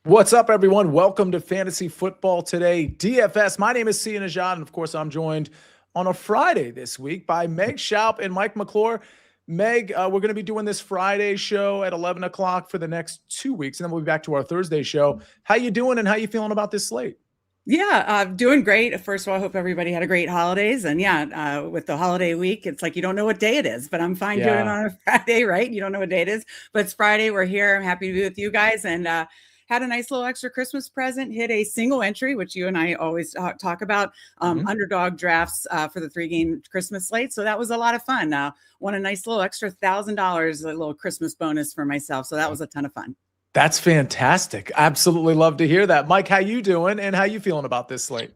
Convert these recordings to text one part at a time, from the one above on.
What's up, everyone? Welcome to Fantasy Football Today, DFS. My name is Sia Nejad, and of course, I'm joined on a Friday this week by Meg Shoup and Mike McClure. Meg, we're going to be doing this Friday show at 11 o'clock for the next 2 weeks, and then we'll be back to our Thursday show. How you doing, and how you feeling about this slate? Yeah, doing great. First of all, I hope everybody had a great holidays. And yeah, with the holiday week, it's like you don't know what day it is, but I'm fine doing it on a Friday, right? You don't know what day it is, but it's Friday. We're here. I'm happy to be with you guys, and had a nice little extra Christmas present. Hit a single entry, which you and I always talk about, underdog drafts for the 3-game Christmas slate. So that was a lot of fun. Won a nice little extra $1,000, a little Christmas bonus for myself. So that was a ton of fun. That's fantastic. Absolutely love to hear that. Mike, how you doing, and how you feeling about this slate?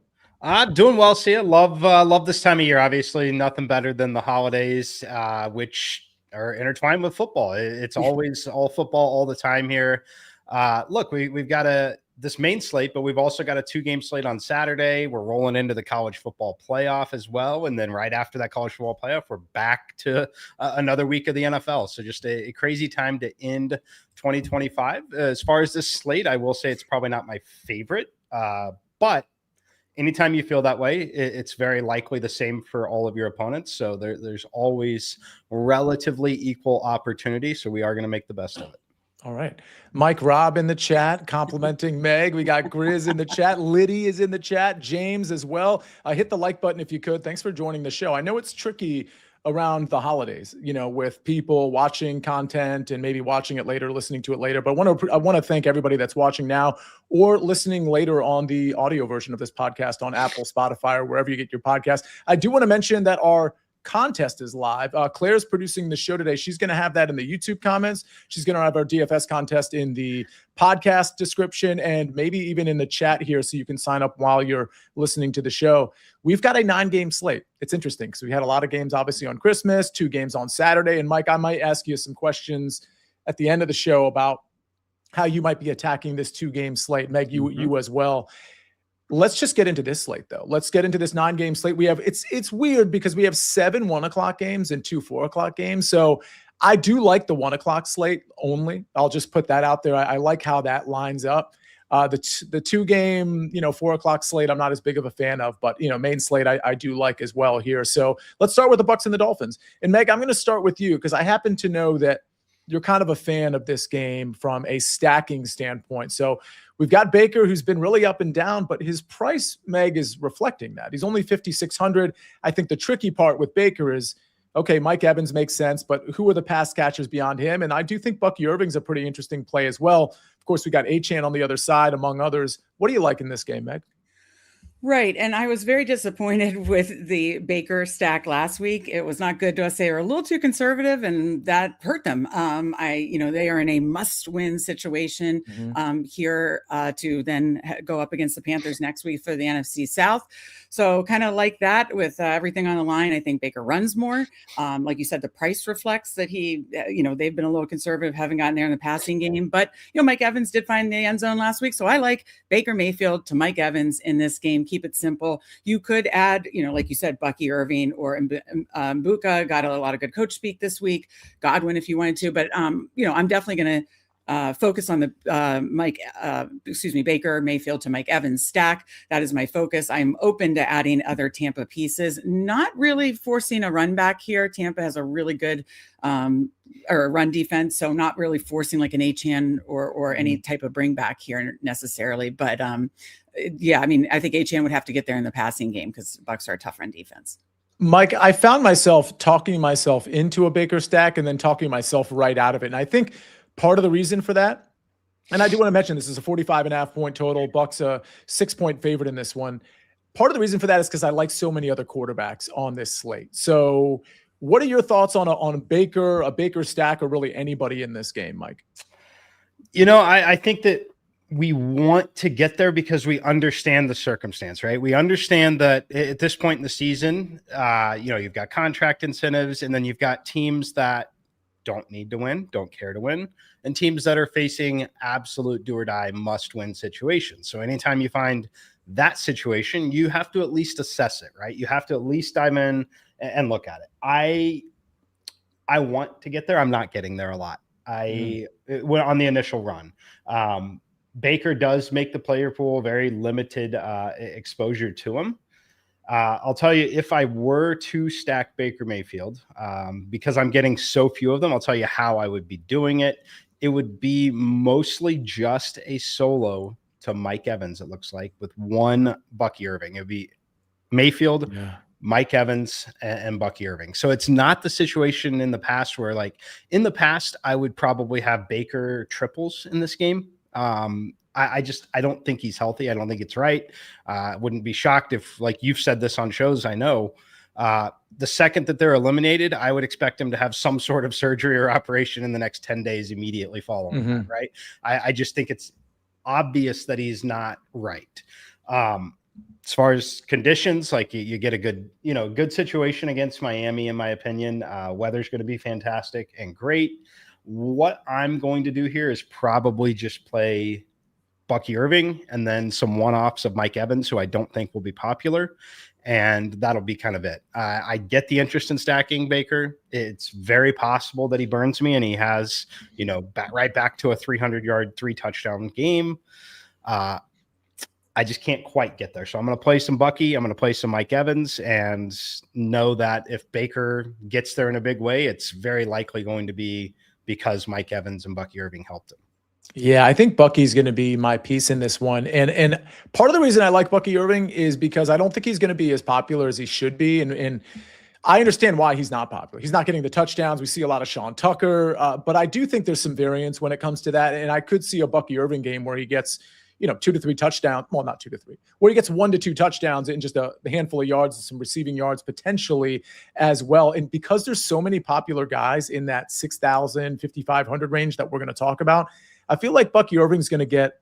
Doing well, Sia. Love this time of year. Obviously, nothing better than the holidays, which are intertwined with football. It's always all football all the time here. Look, we've got this main slate, but we've also got a 2-game slate on Saturday. We're rolling into the college football playoff as well. And then right after that college football playoff, we're back to another week of the NFL. So just a crazy time to end 2025. As far as this slate, I will say it's probably not my favorite, but anytime you feel that way, it's very likely the same for all of your opponents. So there's always relatively equal opportunity. So we are going to make the best of it. All right. Mike Robb in the chat complimenting Meg. We got Grizz in the chat. Liddy is in the chat. James as well. Hit the like button if you could. Thanks for joining the show. I know it's tricky around the holidays, with people watching content and maybe watching it later, listening to it later. But I want to thank everybody that's watching now or listening later on the audio version of this podcast on Apple, Spotify, or wherever you get your podcast. I do want to mention that our contest is live. Claire's producing the show today. She's going to have that in the YouTube comments. She's going to have our DFS contest in the podcast description and maybe even in the chat here, so you can sign up while you're listening to the show. We've got a 9-game slate. It's interesting because we had a lot of games obviously on Christmas, 2 games on Saturday. And Mike, I might ask you some questions at the end of the show about how you might be attacking this 2-game slate. Meg, you as well. Let's just get into this slate, though. Let's get into this 9-game slate. We have it's weird because we have 7 1:00 games and 2 4:00 games. So I do like the 1:00 slate only. I'll just put that out there. I like how that lines up. The 2-game 4:00 slate I'm not as big of a fan of, but main slate I do like as well here. So let's start with the Bucs and the Dolphins. And Meg, I'm going to start with you because I happen to know that you're kind of a fan of this game from a stacking standpoint. So we've got Baker, who's been really up and down, but his price, Meg, is reflecting that. He's only 5,600. I think the tricky part with Baker is, okay, Mike Evans makes sense, but who are the pass catchers beyond him? And I do think Bucky Irving's a pretty interesting play as well. Of course, we got Achane on the other side, among others. What do you like in this game, Meg? Right. And I was very disappointed with the Baker stack last week. It was not good to us. They were a little too conservative, and that hurt them. They are in a must-win situation here to then go up against the Panthers next week for the NFC South. So kind of like that with everything on the line, I think Baker runs more. Like you said, the price reflects that they've been a little conservative, haven't gotten there in the passing game. But, Mike Evans did find the end zone last week. So I like Baker Mayfield to Mike Evans in this game. Keep it simple. You could add, like you said, Bucky Irving or Mbuka. Got a lot of good coach speak this week. Godwin, if you wanted to. But, I'm definitely going to focus on the Baker Mayfield to Mike Evans stack. That is my focus. I'm open to adding other Tampa pieces, not really forcing a run back here. Tampa has a really good or a run defense, so not really forcing like an Achane or any type of bring back here necessarily. But I think Achane would have to get there in the passing game because Bucs are a tough run defense. Mike, I found myself talking myself into a Baker stack and then talking myself right out of it. And I think part of the reason for that, and I do want to mention this is a 45.5 point total. Bucs a 6-point favorite in this one. Part of the reason for that is because I like so many other quarterbacks on this slate. So what are your thoughts on a Baker stack, or really anybody in this game, Mike? I think that we want to get there because we understand the circumstance, right? We understand that at this point in the season, you've got contract incentives, and then you've got teams that don't need to win, don't care to win, and teams that are facing absolute do or die must win situations. So anytime you find that situation, you have to at least assess it, right? You have to at least dive in and look at it. I want to get there. I'm not getting there a lot. On the initial run. Baker does make the player pool, very limited exposure to him. I'll tell you, if I were to stack Baker Mayfield, because I'm getting so few of them, I'll tell you how I would be doing it. It would be mostly just a solo to Mike Evans, it looks like, with one Bucky Irving. It would be Mayfield, Mike Evans, and Bucky Irving. So it's not the situation in the past where, like, in the past, I would probably have Baker triples in this game. I don't think he's healthy. I don't think it's right. I wouldn't be shocked if, like you've said this on shows, I know, the second that they're eliminated, I would expect him to have some sort of surgery or operation in the next 10 days immediately following that, right? I just think it's obvious that he's not right. As far as conditions, like you get a good situation against Miami, in my opinion. Weather's going to be fantastic and great. What I'm going to do here is probably just play Bucky Irving and then some one-offs of Mike Evans, who I don't think will be popular. And that'll be kind of it. I get the interest in stacking Baker. It's very possible that he burns me and he has, right back to a 300-yard, 3-touchdown game. I just can't quite get there. So I'm going to play some Bucky. I'm going to play some Mike Evans and know that if Baker gets there in a big way, it's very likely going to be because Mike Evans and Bucky Irving helped him. Yeah, I think Bucky's going to be my piece in this one. And part of the reason I like Bucky Irving is because I don't think he's going to be as popular as he should be. And I understand why he's not popular. He's not getting the touchdowns. We see a lot of Sean Tucker, but I do think there's some variance when it comes to that. And I could see a Bucky Irving game where he gets, 2 to 3 touchdowns. Well, not 2 to 3, where he gets 1 to 2 touchdowns and just a handful of yards, some receiving yards potentially as well. And because there's so many popular guys in that 6,000, 5,500 range that we're going to talk about, I feel like Bucky Irving's going to get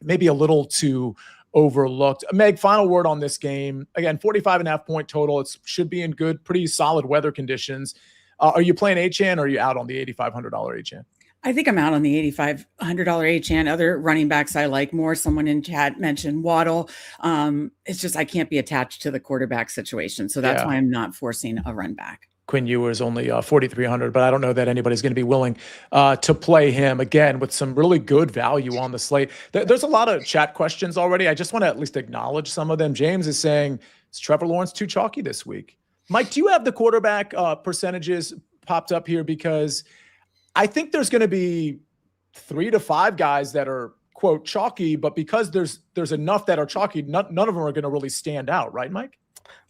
maybe a little too overlooked. Meg, final word on this game. Again, 45.5 point total. It should be in good, pretty solid weather conditions. Are you playing Achane or are you out on the $8,500 Achane? I think I'm out on the $8,500 Achane. Other running backs I like more. Someone in chat mentioned Waddle. It's just I can't be attached to the quarterback situation. So that's why I'm not forcing a run back. Quinn Ewers only 4,300, but I don't know that anybody's going to be willing to play him again with some really good value on the slate. There's a lot of chat questions already. I just want to at least acknowledge some of them. James is saying, is Trevor Lawrence too chalky this week? Mike, do you have the quarterback percentages popped up here? Because I think there's going to be 3 to 5 guys that are, quote, chalky, but because there's enough that are chalky, none of them are going to really stand out. Right, Mike?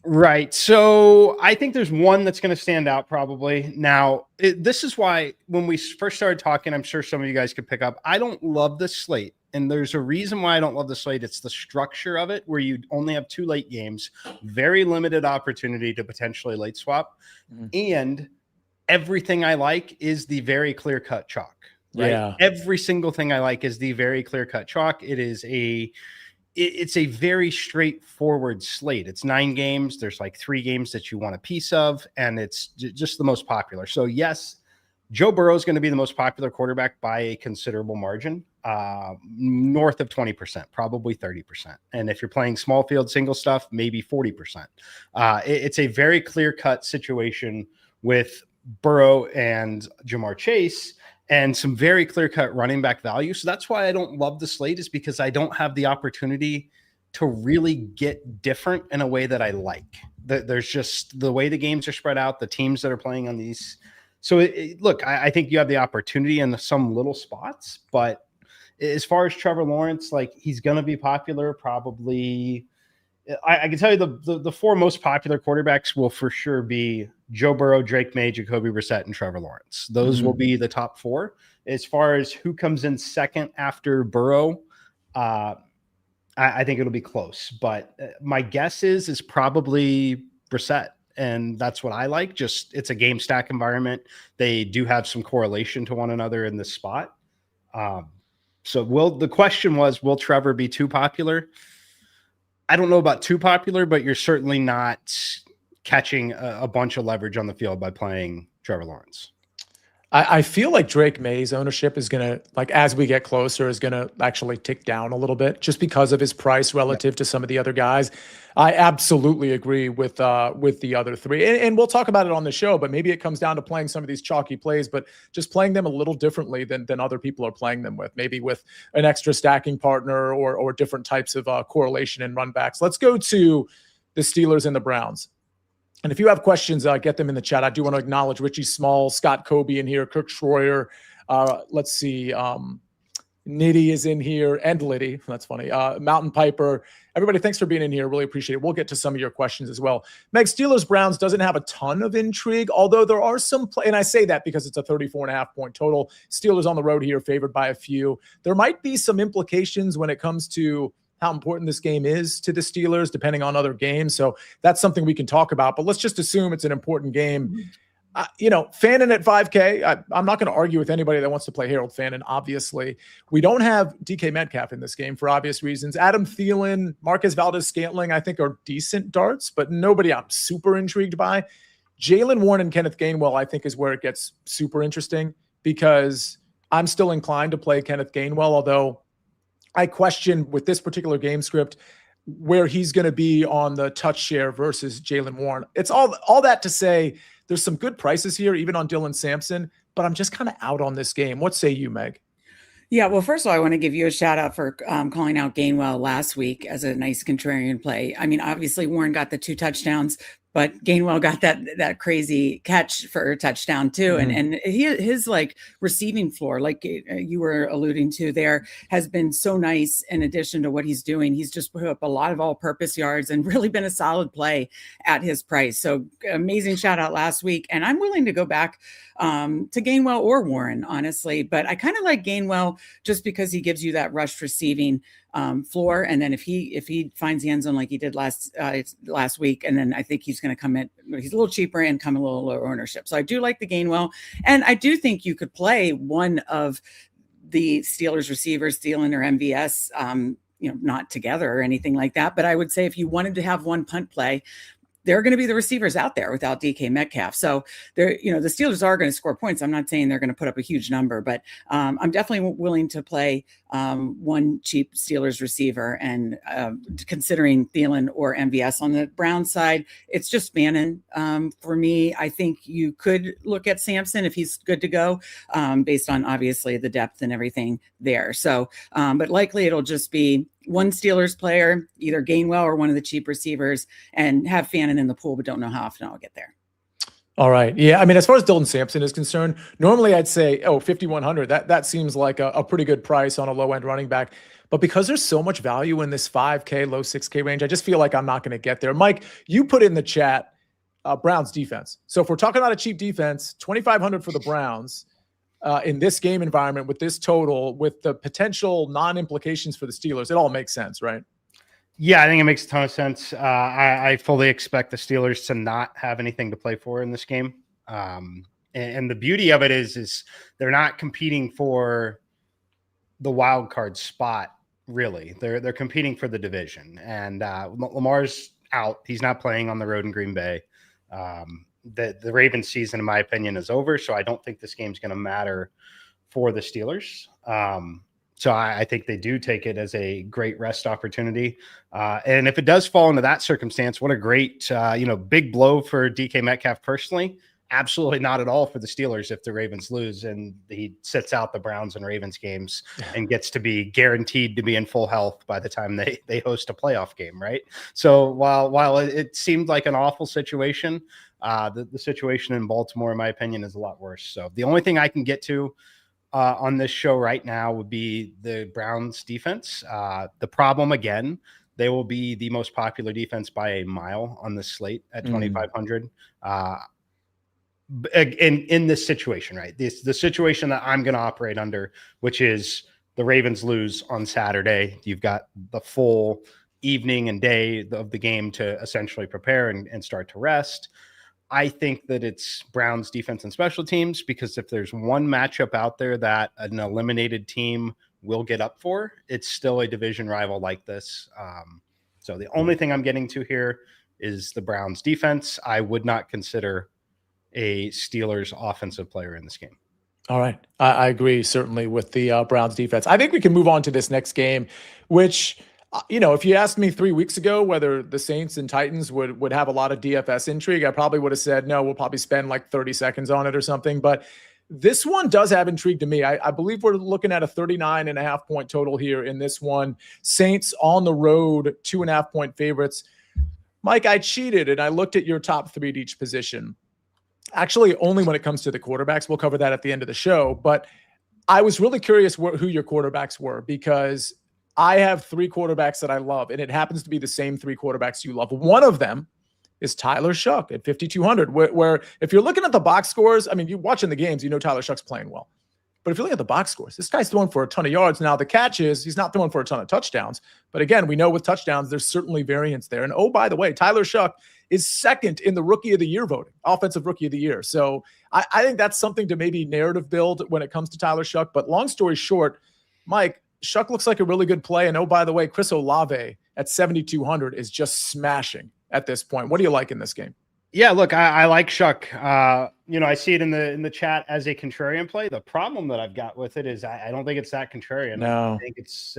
Right. So I think there's one that's going to stand out probably. Now, this is why when we first started talking, I'm sure some of you guys could pick up, I don't love this slate. And there's a reason why I don't love the slate. It's the structure of it where you only have 2 late games, very limited opportunity to potentially late swap. And everything I like is the very clear-cut chalk. Right? Yeah. Every single thing I like is the very clear-cut chalk. It's a very straightforward slate. It's 9 games. There's like 3 games that you want a piece of, and it's just the most popular. So yes, Joe Burrow is going to be the most popular quarterback by a considerable margin, north of 20%, probably 30%. And if you're playing small field single stuff, maybe 40%. It's a very clear-cut situation with Burrow and Jamar Chase and some very clear-cut running back value. So that's why I don't love the slate, is because I don't have the opportunity to really get different in a way that I like. There's just the way the games are spread out, the teams that are playing on these. So look, I think you have the opportunity in some little spots, but as far as Trevor Lawrence, like, he's going to be popular probably. I can tell you the 4 most popular quarterbacks will for sure be Joe Burrow, Drake May, Jacoby Brissett, and Trevor Lawrence. Those will be the top 4. As far as who comes in second after Burrow, I think it'll be close. But my guess is probably Brissett, and that's what I like. Just it's a game stack environment. They do have some correlation to one another in this spot. So the question was, will Trevor be too popular? I don't know about too popular, but you're certainly not catching a bunch of leverage on the field by playing Trevor Lawrence. I feel like Drake May's ownership is going to, like, as we get closer, is going to actually tick down a little bit just because of his price relative to some of the other guys. I absolutely agree with the other three. And we'll talk about it on the show, but maybe it comes down to playing some of these chalky plays, but just playing them a little differently than other people are playing them with, maybe with an extra stacking partner or different types of correlation and run backs. Let's go to the Steelers and the Browns. And if you have questions, get them in the chat. I do want to acknowledge Richie Small, Scott Kobe in here, Kirk Schroyer. Let's see. Nitty is in here, and Liddy. That's funny. Mountain Piper. Everybody, thanks for being in here. Really appreciate it. We'll get to some of your questions as well. Meg, Steelers-Browns doesn't have a ton of intrigue, although there are some and I say that because it's a 34.5-point total. Steelers on the road here, favored by a few. There might be some implications when it comes to how important this game is to the Steelers, depending on other games. So that's something we can talk about, but let's just assume it's an important game. Fannin at 5K, I'm not going to argue with anybody that wants to play Harold Fannin, obviously. We don't have DK Metcalf in this game for obvious reasons. Adam Thielen, Marquez Valdez-Scantling, I think are decent darts, but nobody I'm super intrigued by. Jalen Warren and Kenneth Gainwell, I think, is where it gets super interesting because I'm still inclined to play Kenneth Gainwell, although I question with this particular game script where he's going to be on the touch share versus Jalen Warren. It's all that to say there's some good prices here, even on Dylan Sampson, but I'm just kind of out on this game. What say you, Meg? Yeah, well, first of all, I want to give you a shout out for calling out Gainwell last week as a nice contrarian play. I mean, obviously Warren got the 2 touchdowns, but Gainwell got that crazy catch for a touchdown too. Mm-hmm. And his like receiving floor, like you were alluding to there, has been so nice in addition to what he's doing. He's just put up a lot of all-purpose yards and really been a solid play at his price. So amazing shout out last week. And I'm willing to go back to Gainwell or Warren, honestly. But I kind of like Gainwell just because he gives you that rushed receiving floor. And then if he finds the end zone like he did last week, and then I think he's going to come in, he's a little cheaper and come a little lower ownership. So I do like the Gainwell. And I do think you could play one of the Steelers receivers, Thielen or MVS, not together or anything like that. But I would say if you wanted to have one punt play, there are going to be the receivers out there without DK Metcalf. So the Steelers are going to score points. I'm not saying they're going to put up a huge number, but I'm definitely willing to play one cheap Steelers receiver. And considering Thielen or MVS on the Browns side, it's just Fannin. For me, I think you could look at Sampson if he's good to go, based on obviously the depth and everything there. So, but likely it'll just be one Steelers player, either Gainwell or one of the cheap receivers, and have Fannin in the pool, but don't know how often I'll get there. All right. Yeah. I mean, as far as Dylan Sampson is concerned, normally I'd say, 5,100. That seems like a pretty good price on a low end running back. But because there's so much value in this 5K, low 6K range, I just feel like I'm not going to get there. Mike, you put in the chat Browns defense. So if we're talking about a cheap defense, 2,500 for the Browns. In this game environment with this total, with the potential non-implications for the Steelers, it all makes sense, right? Yeah, I think it makes a ton of sense. I fully expect the Steelers to not have anything to play for in this game. And the beauty of it is they're not competing for the wild card spot, really. They're competing for the division. And Lamar's out. He's not playing on the road in Green Bay. The Ravens season, in my opinion, is over. So I don't think this game's going to matter for the Steelers. So I think they do take it as a great rest opportunity. And if it does fall into that circumstance, what a great, big blow for DK Metcalf personally. Absolutely not at all for the Steelers if the Ravens lose and he sits out the Browns and Ravens games and gets to be guaranteed to be in full health by the time they host a playoff game, right? So while it seemed like an awful situation, the situation in Baltimore, in my opinion, is a lot worse. So the only thing I can get to on this show right now would be the Browns defense. The problem, again, they will be the most popular defense by a mile on the slate at 2,500. In this situation, right? The situation that I'm going to operate under, which is the Ravens lose on Saturday. You've got the full evening and day of the game to essentially prepare and start to rest. I think that it's Browns defense and special teams, because if there's one matchup out there that an eliminated team will get up for, it's still a division rival like this. So the only thing I'm getting to here is the Browns defense. I would not consider a Steelers offensive player in this game. All right. I agree certainly with the Browns defense. I think we can move on to this next game, which, if you asked me 3 weeks ago whether the Saints and Titans would have a lot of DFS intrigue, I probably would have said, no, we'll probably spend like 30 seconds on it or something. But this one does have intrigue to me. I believe we're looking at a 39.5 point total here in this one. Saints on the road, 2.5 point favorites. Mike, I cheated and I looked at your top three at each position. Actually, only when it comes to the quarterbacks. We'll cover that at the end of the show. But I was really curious who your quarterbacks were, because I have three quarterbacks that I love, and it happens to be the same three quarterbacks you love. One of them is Tyler Shoup at 5,200, where if you're looking at the box scores, I mean, you're watching the games, Tyler Shuck's playing well. But if you look at the box scores, this guy's throwing for a ton of yards. Now, the catch is he's not throwing for a ton of touchdowns. But again, we know with touchdowns, there's certainly variance there. And oh, by the way, Tyler Shoup is second in the Rookie of the Year voting, Offensive Rookie of the Year. So I think that's something to maybe narrative build when it comes to Tyler Shoup. But long story short, Mike, Shoup looks like a really good play. And oh, by the way, Chris Olave at 7,200 is just smashing at this point. What do you like in this game? Yeah, look, I like Shoup. I see it in the chat as a contrarian play. The problem that I've got with it is I don't think it's that contrarian. No. I think it's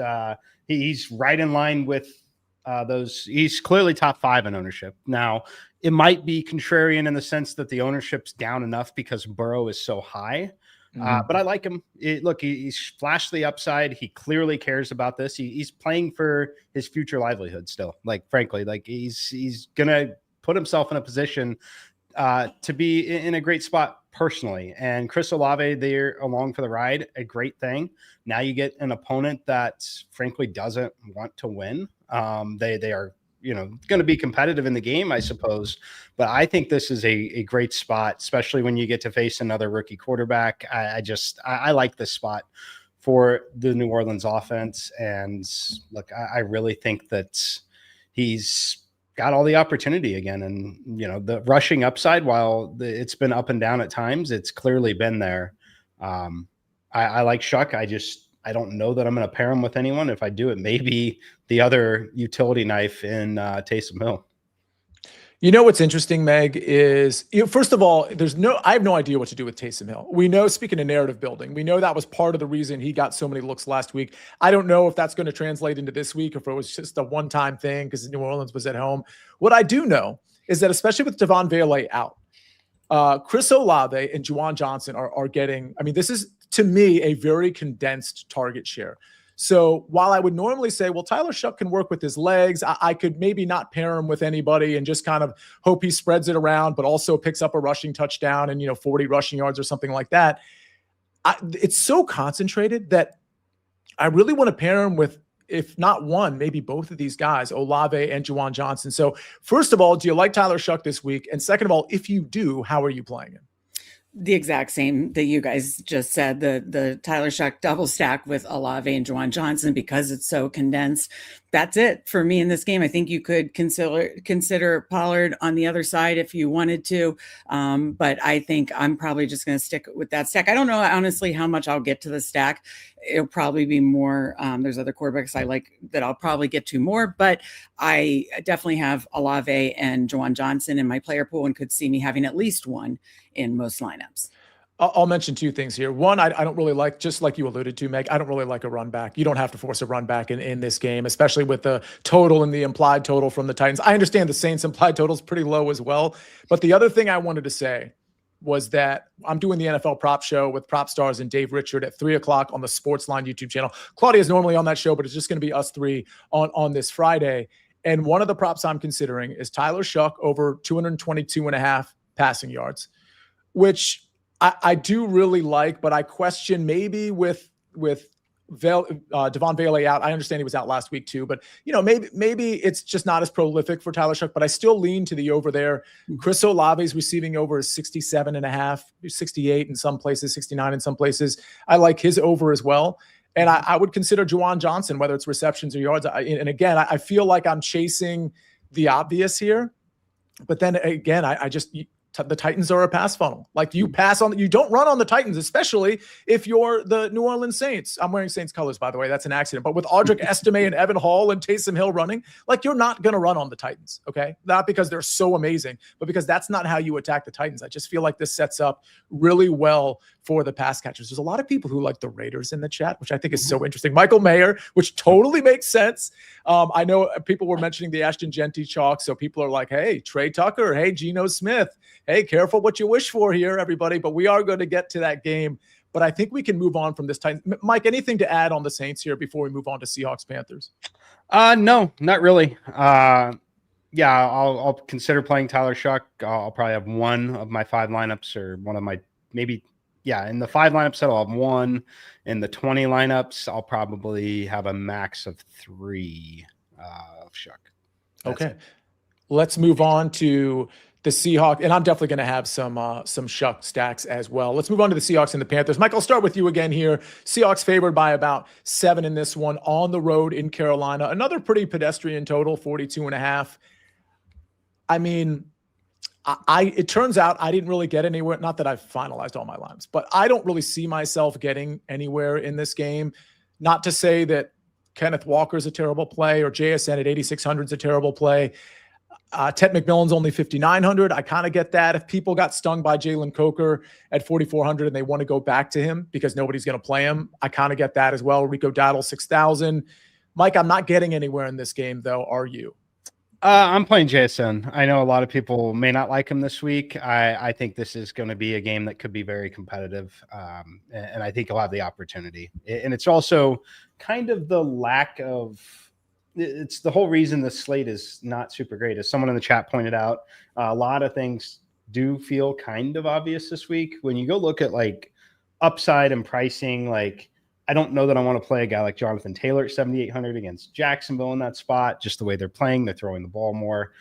he's right in line with those. He's clearly top 5 in ownership. Now, it might be contrarian in the sense that the ownership's down enough because Burrow is so high. But I like him. He's flashed the upside. He clearly cares about this. He's playing for his future livelihood still. Frankly, he's gonna put himself in a position to be in a great spot personally. And Chris Olave, they're along for the ride, a great thing. Now you get an opponent that frankly doesn't want to win. They are going to be competitive in the game, I suppose. But I think this is a great spot, especially when you get to face another rookie quarterback. I like this spot for the New Orleans offense. And look, I really think that he's got all the opportunity again. And, the rushing upside, while it's been up and down at times, it's clearly been there. I like Shoup. I don't know that I'm going to pair him with anyone. If I do, it may be the other utility knife in Taysom Hill. What's interesting, Meg, is first of all, I have no idea what to do with Taysom Hill. We know, speaking of narrative building, we know that was part of the reason he got so many looks last week. I don't know if that's going to translate into this week, if it was just a one-time thing because New Orleans was at home. What I do know is that, especially with Devon Vele out, Chris Olave and Juwan Johnson are getting, this is, to me, a very condensed target share. So while I would normally say, well, Tyler Shoup can work with his legs, I could maybe not pair him with anybody and just kind of hope he spreads it around, but also picks up a rushing touchdown and, 40 rushing yards or something like that. It's so concentrated that I really want to pair him with, if not one, maybe both of these guys, Olave and Juwan Johnson. So first of all, do you like Tyler Shoup this week? And second of all, if you do, how are you playing him? The exact same that you guys just said, the Tyler Shoup double stack with Olave and Juwan Johnson, because it's so condensed. That's it for me in this game. I think you could consider Pollard on the other side if you wanted to. But I think I'm probably just going to stick with that stack. I don't know, honestly, how much I'll get to the stack. It'll probably be more. There's other quarterbacks I like that I'll probably get to more, but I definitely have Olave and Juwan Johnson in my player pool and could see me having at least one in most lineups. I'll mention two things here. One, I don't really like, just like you alluded to, Meg, I don't really like a run back. You don't have to force a run back in this game, especially with the total and the implied total from the Titans. I understand the Saints implied total is pretty low as well. But the other thing I wanted to say was that I'm doing the NFL prop show with Prop Stars and Dave Richard at 3:00 on the Sportsline YouTube channel. Claudia is normally on that show, but it's just going to be us three on this Friday. And one of the props I'm considering is Tyler Shoup over 222.5 passing yards, which I do really like, but I question maybe with Devon Vele out. I understand he was out last week too, but maybe it's just not as prolific for Tyler Shoup, but I still lean to the over there. Chris Olave's receiving over is 67.5, 68 in some places, 69 in some places. I like his over as well. And I would consider Juwan Johnson, whether it's receptions or yards. And again, I feel like I'm chasing the obvious here, but then again, the Titans are a pass funnel. Like you don't run on the Titans, especially if you're the New Orleans Saints. I'm wearing Saints colors, by the way. That's an accident. But with Audric Estime and Evan Hall and Taysom Hill running, like you're not going to run on the Titans, okay? Not because they're so amazing, but because that's not how you attack the Titans. I just feel like this sets up really well for the pass catchers. There's a lot of people who like the Raiders in the chat, which I think is so interesting. Michael Mayer, which totally makes sense. I know people were mentioning the Ashton Genty chalk, so people are like, hey, Trey Tucker, hey, Geno Smith. Hey, careful what you wish for here, everybody. But we are going to get to that game. But I think we can move on from this time. Mike, anything to add on the Saints here before we move on to Seahawks Panthers? No, not really. Yeah, I'll consider playing Tyler Shuck. I'll probably have one of my 5 lineups, or one of my in the 5 lineups I'll have one. In the 20 lineups, I'll probably have a max of 3 of Shuck. Okay. Let's move on to the Seahawks, and I'm definitely going to have some Shuck stacks as well. Let's move on to the Seahawks and the Panthers. Mike, I'll start with you again here. Seahawks favored by about 7 in this one on the road in Carolina. Another pretty pedestrian total, 42.5. I mean, it turns out I didn't really get anywhere. Not that I've finalized all my lines, but I don't really see myself getting anywhere in this game. Not to say that Kenneth Walker's a terrible play or JSN at 8,600 is a terrible play. Ted McMillan's only 5,900. I kind of get that. If people got stung by Jalen Coker at 4,400 and they want to go back to him because nobody's going to play him, I kind of get that as well. Rico Dowdle, 6,000. Mike, I'm not getting anywhere in this game, though. Are you? I'm playing JSN. I know a lot of people may not like him this week. I think this is going to be a game that could be very competitive, and I think he'll have the opportunity. And it's also kind of the lack of – it's the whole reason the slate is not super great. As someone in the chat pointed out, a lot of things do feel kind of obvious this week. When you go look at, like, upside and pricing, like – I don't know that I want to play a guy like Jonathan Taylor at 7,800 against Jacksonville in that spot, just the way they're playing. They're throwing the ball more.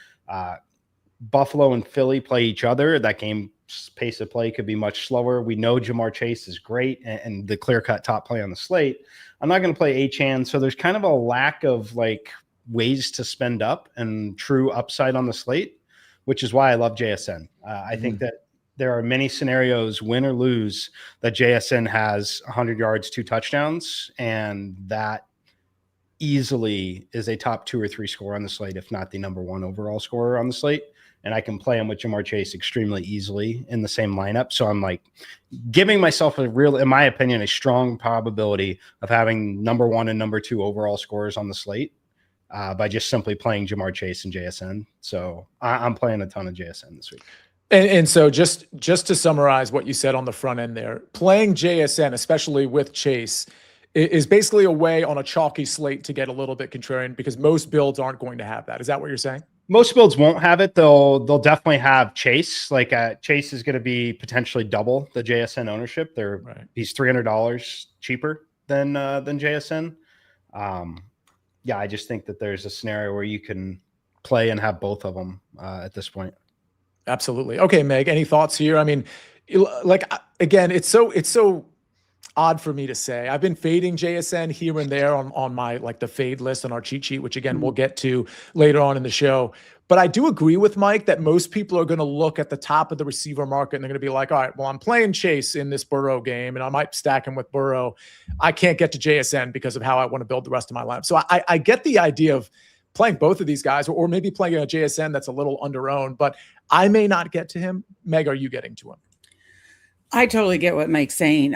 Buffalo and Philly play each other. That game pace of play could be much slower. We know Jamar Chase is great and the clear-cut top play on the slate. I'm not going to play Achane, so there's kind of a lack of like ways to spend up and true upside on the slate, which is why I love JSN. I think that there are many scenarios, win or lose, that JSN has 100 yards, 2 touchdowns, and that easily is a top 2 or 3 scorer on the slate, if not the number 1 overall scorer on the slate. And I can play him with Jamar Chase extremely easily in the same lineup. So I'm like giving myself in my opinion, a strong probability of having number 1 and number 2 overall scorers on the slate by just simply playing Jamar Chase and JSN. So I'm playing a ton of JSN this week. And so just to summarize what you said on the front end there, playing JSN, especially with Chase, is basically a way on a chalky slate to get a little bit contrarian because most builds aren't going to have that. Is that what you're saying? Most builds won't have it. They'll definitely have Chase. Like Chase is going to be potentially double the JSN ownership. He's $300 cheaper than JSN. Yeah, I just think that there's a scenario where you can play and have both of them at this point. Absolutely. Okay, Meg, any thoughts here? I mean, like, again, it's so odd for me to say. I've been fading JSN here and there on my, like, the fade list on our cheat sheet, which again, we'll get to later on in the show. But I do agree with Mike that most people are going to look at the top of the receiver market and they're going to be like, all right, well, I'm playing Chase in this Burrow game and I might stack him with Burrow. I can't get to JSN because of how I want to build the rest of my lineup. So I get the idea of playing both of these guys or maybe playing a JSN that's a little under-owned, but I may not get to him. Meg, are you getting to him? I totally get what Mike's saying.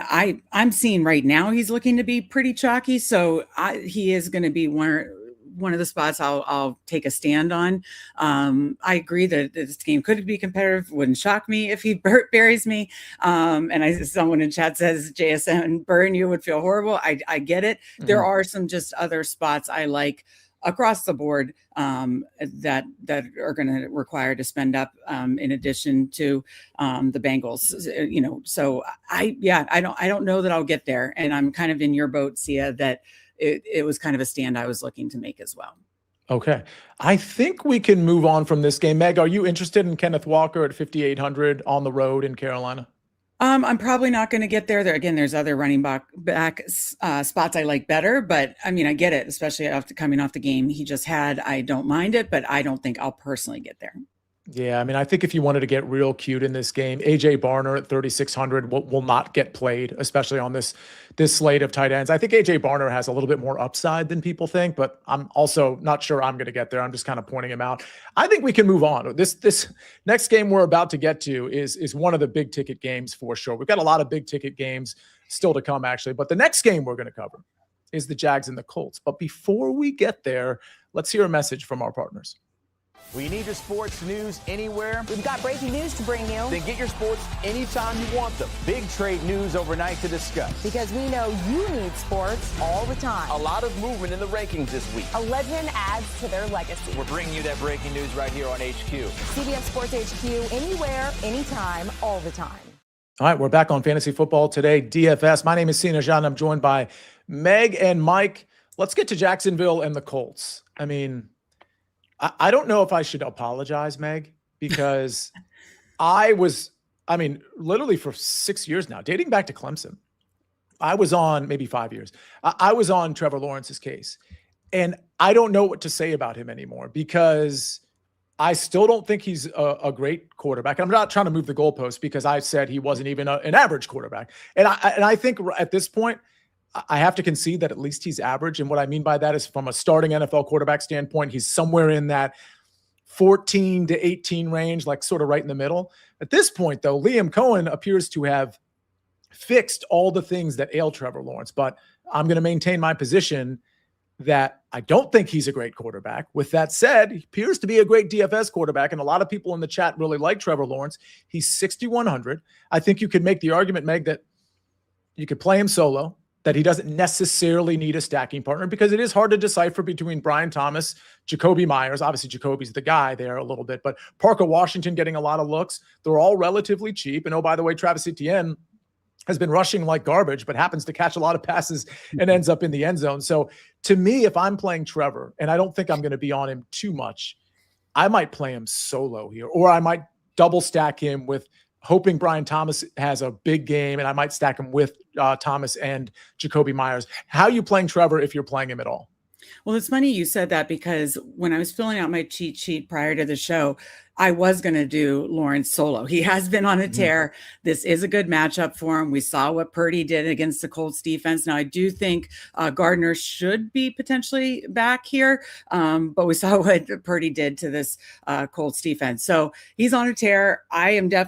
I'm seeing right now he's looking to be pretty chalky, so he is going to be one of the spots I'll take a stand on. I agree that this game could be competitive. Wouldn't shock me if he buries me. And someone in chat says JSN burn you would feel horrible. I get it. Mm-hmm. There are some just other spots I like across the board that are going to require to spend up in addition to the Bengals, so I don't know that I'll get there. And I'm kind of in your boat, Sia, that it was kind of a stand I was looking to make as well. Okay. I think we can move on from this game. Meg, are you interested in Kenneth Walker at 5,800 on the road in Carolina? I'm probably not going to get there. There's other running back spots I like better, but I mean, I get it, especially after coming off the game he just had. I don't mind it, but I don't think I'll personally get there. Yeah, I mean, I think if you wanted to get real cute in this game, AJ Barner at 3,600 will not get played, especially on this slate of tight ends. I think AJ Barner has a little bit more upside than people think, but I'm also not sure I'm going to get there. I'm just kind of pointing him out. I think we can move on. This next game we're about to get to is one of the big ticket games for sure. We've got a lot of big ticket games still to come, actually, but the next game we're going to cover is the Jags and the Colts. But before we get there, let's hear a message from our partners. We need your sports news anywhere. We've got breaking news to bring you. Then get your sports anytime you want them. Big trade news overnight to discuss. Because we know you need sports all the time. A lot of movement in the rankings this week. A legend adds to their legacy. We're bringing you that breaking news right here on HQ. CBS Sports HQ, anywhere, anytime, all the time. All right, we're back on Fantasy Football Today, DFS. My name is Sia Nejad, and I'm joined by Meg and Mike. Let's get to Jacksonville and the Colts. I mean, I don't know if I should apologize, Meg, because literally for 6 years now, dating back to Clemson, I was on, maybe 5 years, I was on Trevor Lawrence's case. And I don't know what to say about him anymore because I still don't think he's a great quarterback. I'm not trying to move the goalpost because I said he wasn't even an average quarterback. And I think at this point, I have to concede that at least he's average. And what I mean by that is from a starting NFL quarterback standpoint, he's somewhere in that 14 to 18 range, like sort of right in the middle. At this point, though, Liam Cohen appears to have fixed all the things that ail Trevor Lawrence. But I'm going to maintain my position that I don't think he's a great quarterback. With that said, he appears to be a great DFS quarterback. And a lot of people in the chat really like Trevor Lawrence. He's 6,100. I think you could make the argument, Meg, that you could play him solo, that he doesn't necessarily need a stacking partner because it is hard to decipher between Brian Thomas, Jacoby Myers. Obviously, Jacoby's the guy there a little bit, but Parker Washington getting a lot of looks. They're all relatively cheap. And oh, by the way, Travis Etienne has been rushing like garbage, but happens to catch a lot of passes and ends up in the end zone. So to me, if I'm playing Trevor, and I don't think I'm going to be on him too much, I might play him solo here, or I might double stack him with hoping Brian Thomas has a big game, and I might stack him with Thomas and Jacoby Myers. How are you playing Trevor if you're playing him at all? Well, it's funny you said that because when I was filling out my cheat sheet prior to the show, I was going to do Lawrence solo. He has been on a tear. This is a good matchup for him. We saw what Purdy did against the Colts defense. Now, I do think Gardner should be potentially back here, but we saw what Purdy did to this Colts defense. So he's on a tear.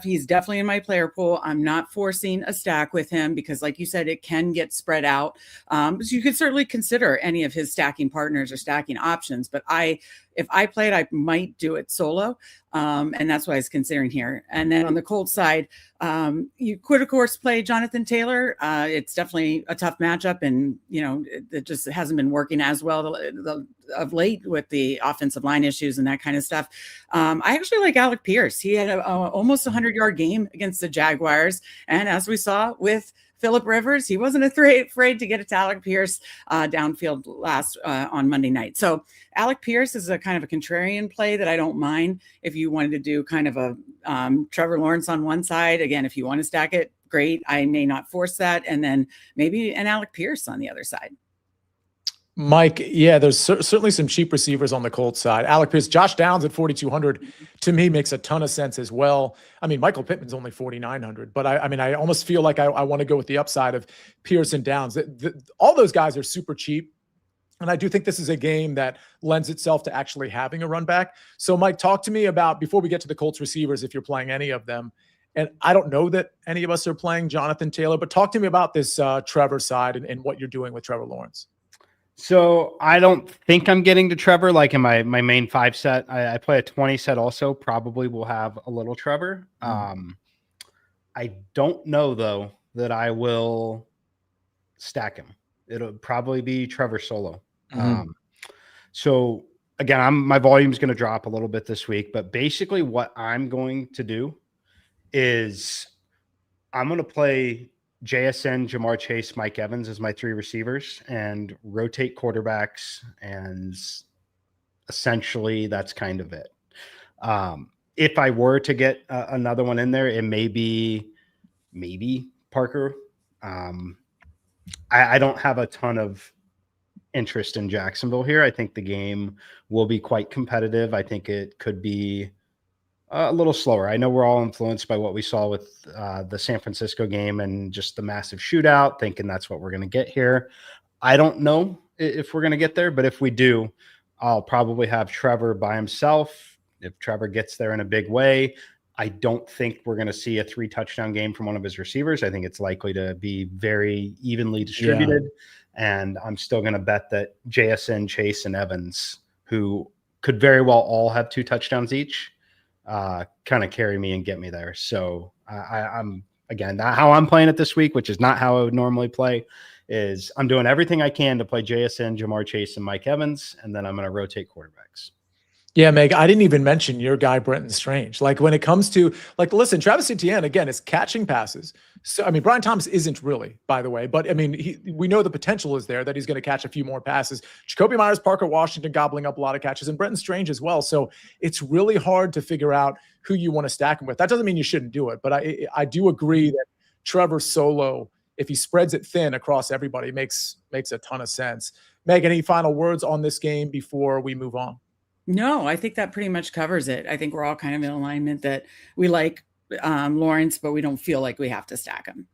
He's definitely in my player pool. I'm not forcing a stack with him because, like you said, it can get spread out. So you could certainly consider any of his stacking partners or stacking options, but if I played, I might do it solo. And that's what I was considering here. And then on the Colts side, you could, of course, play Jonathan Taylor. It's definitely a tough matchup. And, it just hasn't been working as well of late with the offensive line issues and that kind of stuff. I actually like Alec Pierce. He had almost 100-yard game against the Jaguars. And as we saw with Phillip Rivers, he wasn't afraid to get it to Alec Pierce downfield last on Monday night. So Alec Pierce is a kind of a contrarian play that I don't mind if you wanted to do kind of a Trevor Lawrence on one side. Again, if you want to stack it, great. I may not force that. And then maybe an Alec Pierce on the other side. Mike, yeah, there's certainly some cheap receivers on the Colts side. Alec Pierce, Josh Downs at 4,200 to me makes a ton of sense as well. I mean, Michael Pittman's only 4,900, but I almost feel like I want to go with the upside of Pierce and Downs. All those guys are super cheap. And I do think this is a game that lends itself to actually having a run back. So Mike, talk to me about, before we get to the Colts receivers, if you're playing any of them, and I don't know that any of us are playing Jonathan Taylor, but talk to me about this Trevor side and what you're doing with Trevor Lawrence. So I don't think I'm getting to Trevor like in my main 5 set. I play a 20 set also. Probably will have a little Trevor. I don't know though that I will stack him. It'll probably be Trevor solo. So again, my volume's going to drop a little bit this week, but basically what I'm going to do is I'm going to play JSN, Jamar Chase, Mike Evans as my 3 receivers and rotate quarterbacks. And essentially that's kind of it. If I were to get another one in there, it may be maybe Parker. I don't have a ton of interest in Jacksonville here. I think the game will be quite competitive. I think it could be A little slower. I know we're all influenced by what we saw with the San Francisco game and just the massive shootout, thinking that's what we're going to get here. I don't know if we're going to get there, but if we do, I'll probably have Trevor by himself. If Trevor gets there in a big way, I don't think we're going to see a 3-touchdown game from one of his receivers. I think it's likely to be very evenly distributed. Yeah. And I'm still going to bet that JSN, Chase, and Evans, who could very well all have 2 touchdowns each, kind of carry me and get me there. So I'm, again, not how I'm playing it this week, which is not how I would normally play, is I'm doing everything I can to play JSN, Jamar Chase, and Mike Evans, and then I'm going to rotate quarterbacks. Yeah, Meg, I didn't even mention your guy, Brenton Strange. Like when it comes to, like, listen, Travis Etienne, again, is catching passes. So, I mean, Brian Thomas isn't really, by the way, but I mean, we know the potential is there that he's going to catch a few more passes. Jacoby Myers, Parker Washington gobbling up a lot of catches, and Brenton Strange as well. So it's really hard to figure out who you want to stack him with. That doesn't mean you shouldn't do it, but I do agree that Trevor solo, if he spreads it thin across everybody, makes a ton of sense. Meg, any final words on this game before we move on? No, I think that pretty much covers it. I think we're all kind of in alignment that we like Lawrence, but we don't feel like we have to stack him.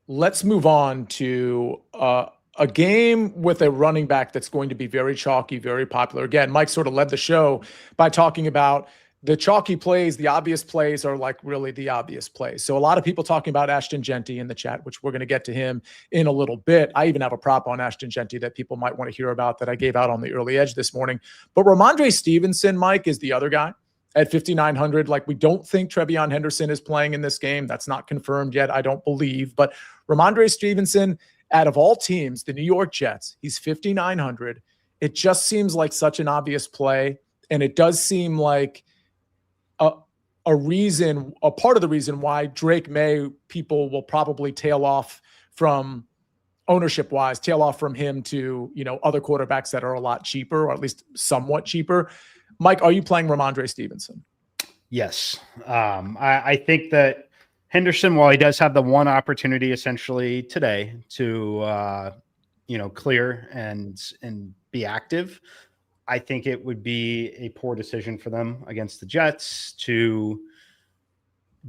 Let's move on to a game with a running back that's going to be very chalky, very popular. Again, Mike sort of led the show by talking about the chalky plays. The obvious plays are like really the obvious plays. So a lot of people talking about Ashton Jeanty in the chat, which we're going to get to him in a little bit. I even have a prop on Ashton Jeanty that people might want to hear about that I gave out on the early edge this morning. But Ramondre Stevenson, Mike, is the other guy at 5,900. Like, we don't think Trevion Henderson is playing in this game. That's not confirmed yet, I don't believe. But Ramondre Stevenson, out of all teams, the New York Jets, he's 5,900. It just seems like such an obvious play. And it does seem like a part of the reason why Drake May people will probably tail off from ownership wise, tail off from him to, other quarterbacks that are a lot cheaper, or at least somewhat cheaper. Mike, are you playing Ramondre Stevenson? Yes. I think that Henderson, while he does have the one opportunity essentially today to, clear and be active, I think it would be a poor decision for them against the Jets to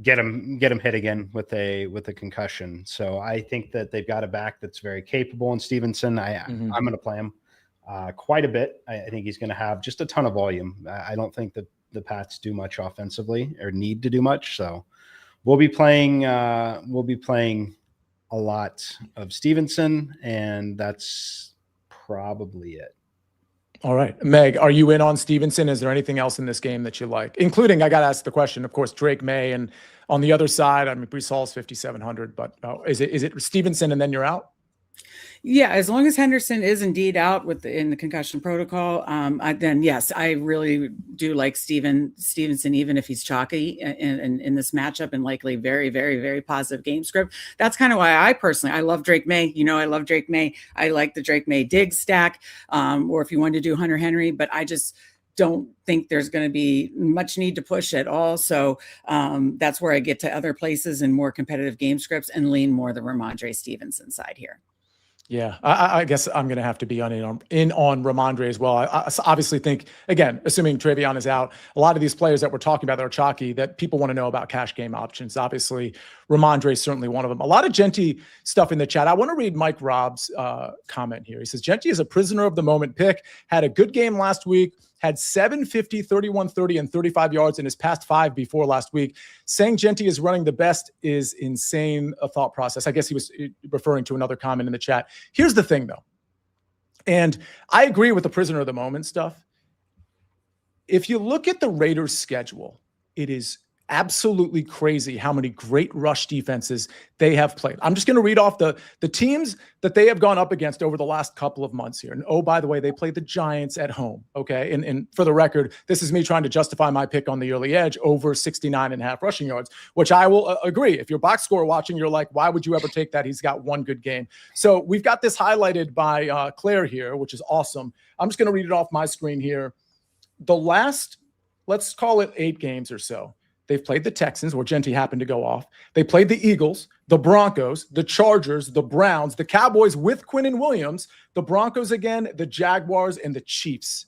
get him hit again with a concussion. So I think that they've got a back that's very capable in Stevenson. I'm going to play him quite a bit. I think he's going to have just a ton of volume. I don't think that the Pats do much offensively or need to do much. So we'll be playing a lot of Stevenson, and that's probably it. All right. Meg, are you in on Stevenson? Is there anything else in this game that you like? Including, I got to ask the question, of course, Drake May. And on the other side, I mean, Breece Hall's 5,700. But is it Stevenson and then you're out? Yeah, as long as Henderson is indeed out in the concussion protocol, then yes, I really do like Stevenson, even if he's chalky in this matchup and likely very, very, very positive game script. That's kind of why I love Drake May. I love Drake May. I like the Drake May Diggs stack, or if you wanted to do Hunter Henry, but I just don't think there's going to be much need to push at all. So that's where I get to other places and more competitive game scripts and lean more the Ramondre Stevenson side here. Yeah, I guess I'm going to have to be in on Ramondre as well. I obviously think, again, assuming Trevion is out, a lot of these players that we're talking about that are chalky that people want to know about cash game options. Obviously, Ramondre is certainly one of them. A lot of Jeanty stuff in the chat. I want to read Mike Robb's comment here. He says, Jeanty is a prisoner of the moment pick, had a good game last week, had 750, 31-30, and 35 yards in his past 5 before last week. Saying Jeanty is running the best is insane, a thought process. I guess he was referring to another comment in the chat. Here's the thing, though. And I agree with the prisoner of the moment stuff. If you look at the Raiders' schedule, it is absolutely crazy how many great rush defenses they have played. I'm just going to read off the teams that they have gone up against over the last couple of months here. And oh, by the way, they played the Giants at home. Okay. And for the record, this is me trying to justify my pick on the early edge over 69.5 rushing yards, which I will agree. If you're box score watching, you're like, why would you ever take that? He's got one good game. So we've got this highlighted by Claire here, which is awesome. I'm just going to read it off my screen here. The last, let's call it 8 games or so. They've played the Texans, where Jeanty happened to go off. They played the Eagles, the Broncos, the Chargers, the Browns, the Cowboys with Quinnen Williams, the Broncos again, the Jaguars, and the Chiefs.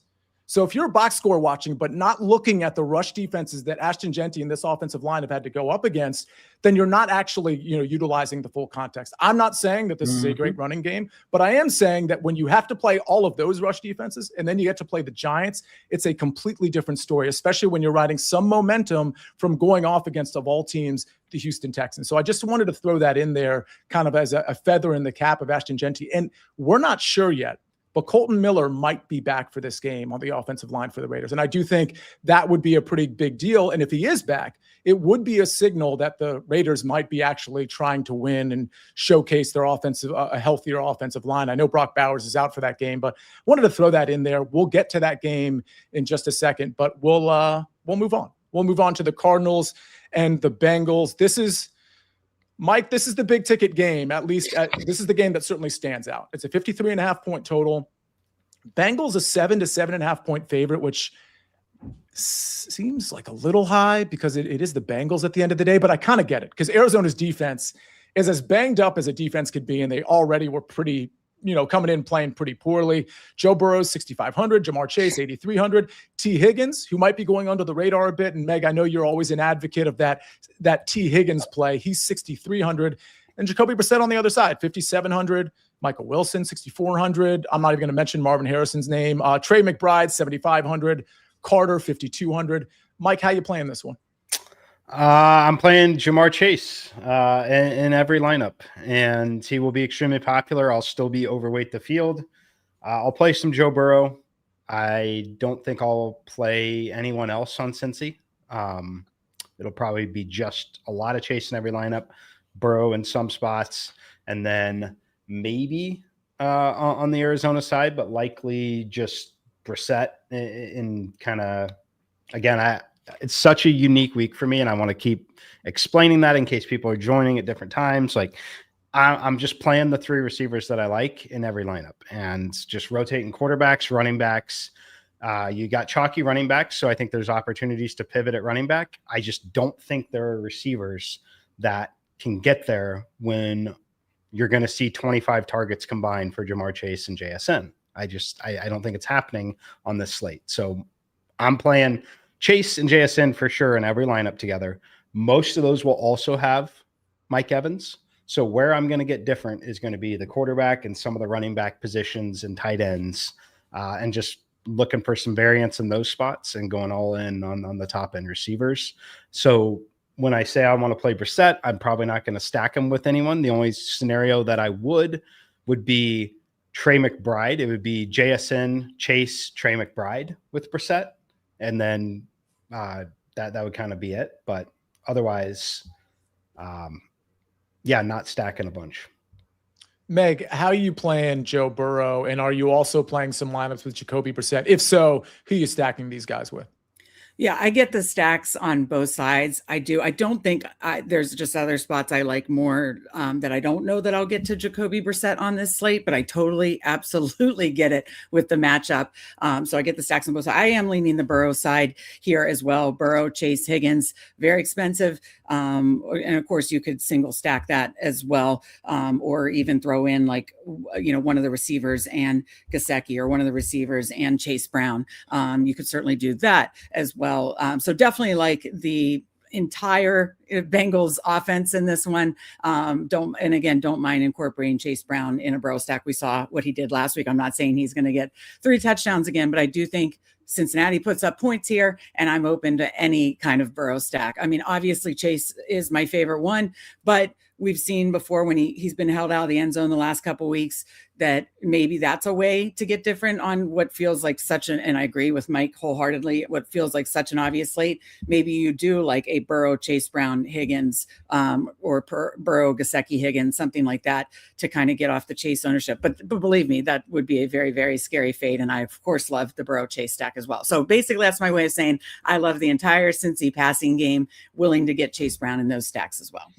So if you're a box score watching, but not looking at the rush defenses that Ashton Genty and this offensive line have had to go up against, then you're not actually, utilizing the full context. I'm not saying that this is a great running game, but I am saying that when you have to play all of those rush defenses and then you get to play the Giants, it's a completely different story, especially when you're riding some momentum from going off against, of all teams, the Houston Texans. So I just wanted to throw that in there kind of as a feather in the cap of Ashton Genty. And we're not sure yet, but Colton Miller might be back for this game on the offensive line for the Raiders. And I do think that would be a pretty big deal. And if he is back, it would be a signal that the Raiders might be actually trying to win and showcase their a healthier offensive line. I know Brock Bowers is out for that game, but wanted to throw that in there. We'll get to that game in just a second, but we'll move on. We'll move on to the Cardinals and the Bengals. This is the big ticket game. At least this is the game that certainly stands out. It's a 53.5 point total. Bengals a 7 to 7.5 point favorite, which seems like a little high because it is the Bengals at the end of the day, but I kind of get it because Arizona's defense is as banged up as a defense could be, and they already were pretty, coming in playing pretty poorly. Joe Burrow's 6,500, Jamar Chase 8,300, T. Higgins, who might be going under the radar a bit, and Meg, I know you're always an advocate of that T. Higgins play. He's 6,300, and Jacoby Brissett on the other side, 5,700. Michael Wilson, 6,400. I'm not even going to mention Marvin Harrison's name. Trey McBride, 7,500. Carter, 5,200. Mike, how you playing this one? I'm playing Jamar Chase in every lineup, and he will be extremely popular. I'll still be overweight the field. I'll play some Joe Burrow. I don't think I'll play anyone else on Cincy. It'll probably be just a lot of Chase in every lineup, Burrow in some spots, and then maybe on the Arizona side, but likely just Brissett in kind of, again, it's such a unique week for me, and I want to keep explaining that in case people are joining at different times. Like I'm just playing the three receivers that I like in every lineup and just rotating quarterbacks, running backs. You got chalky running backs, so I think there's opportunities to pivot at running back. I just don't think there are receivers that can get there when you're going to see 25 targets combined for Jamar Chase and JSN. I don't think it's happening on this slate. So I'm playing Chase and JSN for sure in every lineup together. Most of those will also have Mike Evans. So where I'm going to get different is going to be the quarterback and some of the running back positions and tight ends, and just looking for some variance in those spots and going all in on the top end receivers. So when I say I want to play Brissett, I'm probably not going to stack him with anyone. The only scenario that I would be Trey McBride. It would be JSN, Chase, Trey McBride with Brissett. And then that would kind of be it. But otherwise, not stacking a bunch. Meg, how are you playing Joe Burrow? And are you also playing some lineups with Jacoby Brissett? If so, who are you stacking these guys with? Yeah, I get the stacks on both sides. I do. I don't think there's just other spots I like more that I don't know that I'll get to Jacoby Brissett on this slate, but I totally, absolutely get it with the matchup. So I get the stacks on both sides. I am leaning the Burrow side here as well. Burrow, Chase, Higgins, very expensive. And of course, you could single stack that as well, or even throw in one of the receivers and Gesicki, or one of the receivers and Chase Brown. You could certainly do that as well. So definitely like the entire Bengals offense in this one. Don't mind incorporating Chase Brown in a Burrow stack. We saw what he did last week. I'm not saying he's going to get 3 touchdowns again, but I do think Cincinnati puts up points here, and I'm open to any kind of Burrow stack. I mean, obviously Chase is my favorite one, but we've seen before when he's been held out of the end zone the last couple of weeks that maybe that's a way to get different on what feels like and I agree with Mike wholeheartedly, what feels like such an obvious slate. Maybe you do like a Burrow, Chase Brown, Higgins, or Burrow, Gesicki, Higgins, something like that to kind of get off the Chase ownership. But believe me, that would be a very, very scary fade. And I, of course, love the Burrow Chase stack as well. So basically, that's my way of saying I love the entire Cincy passing game, willing to get Chase Brown in those stacks as well.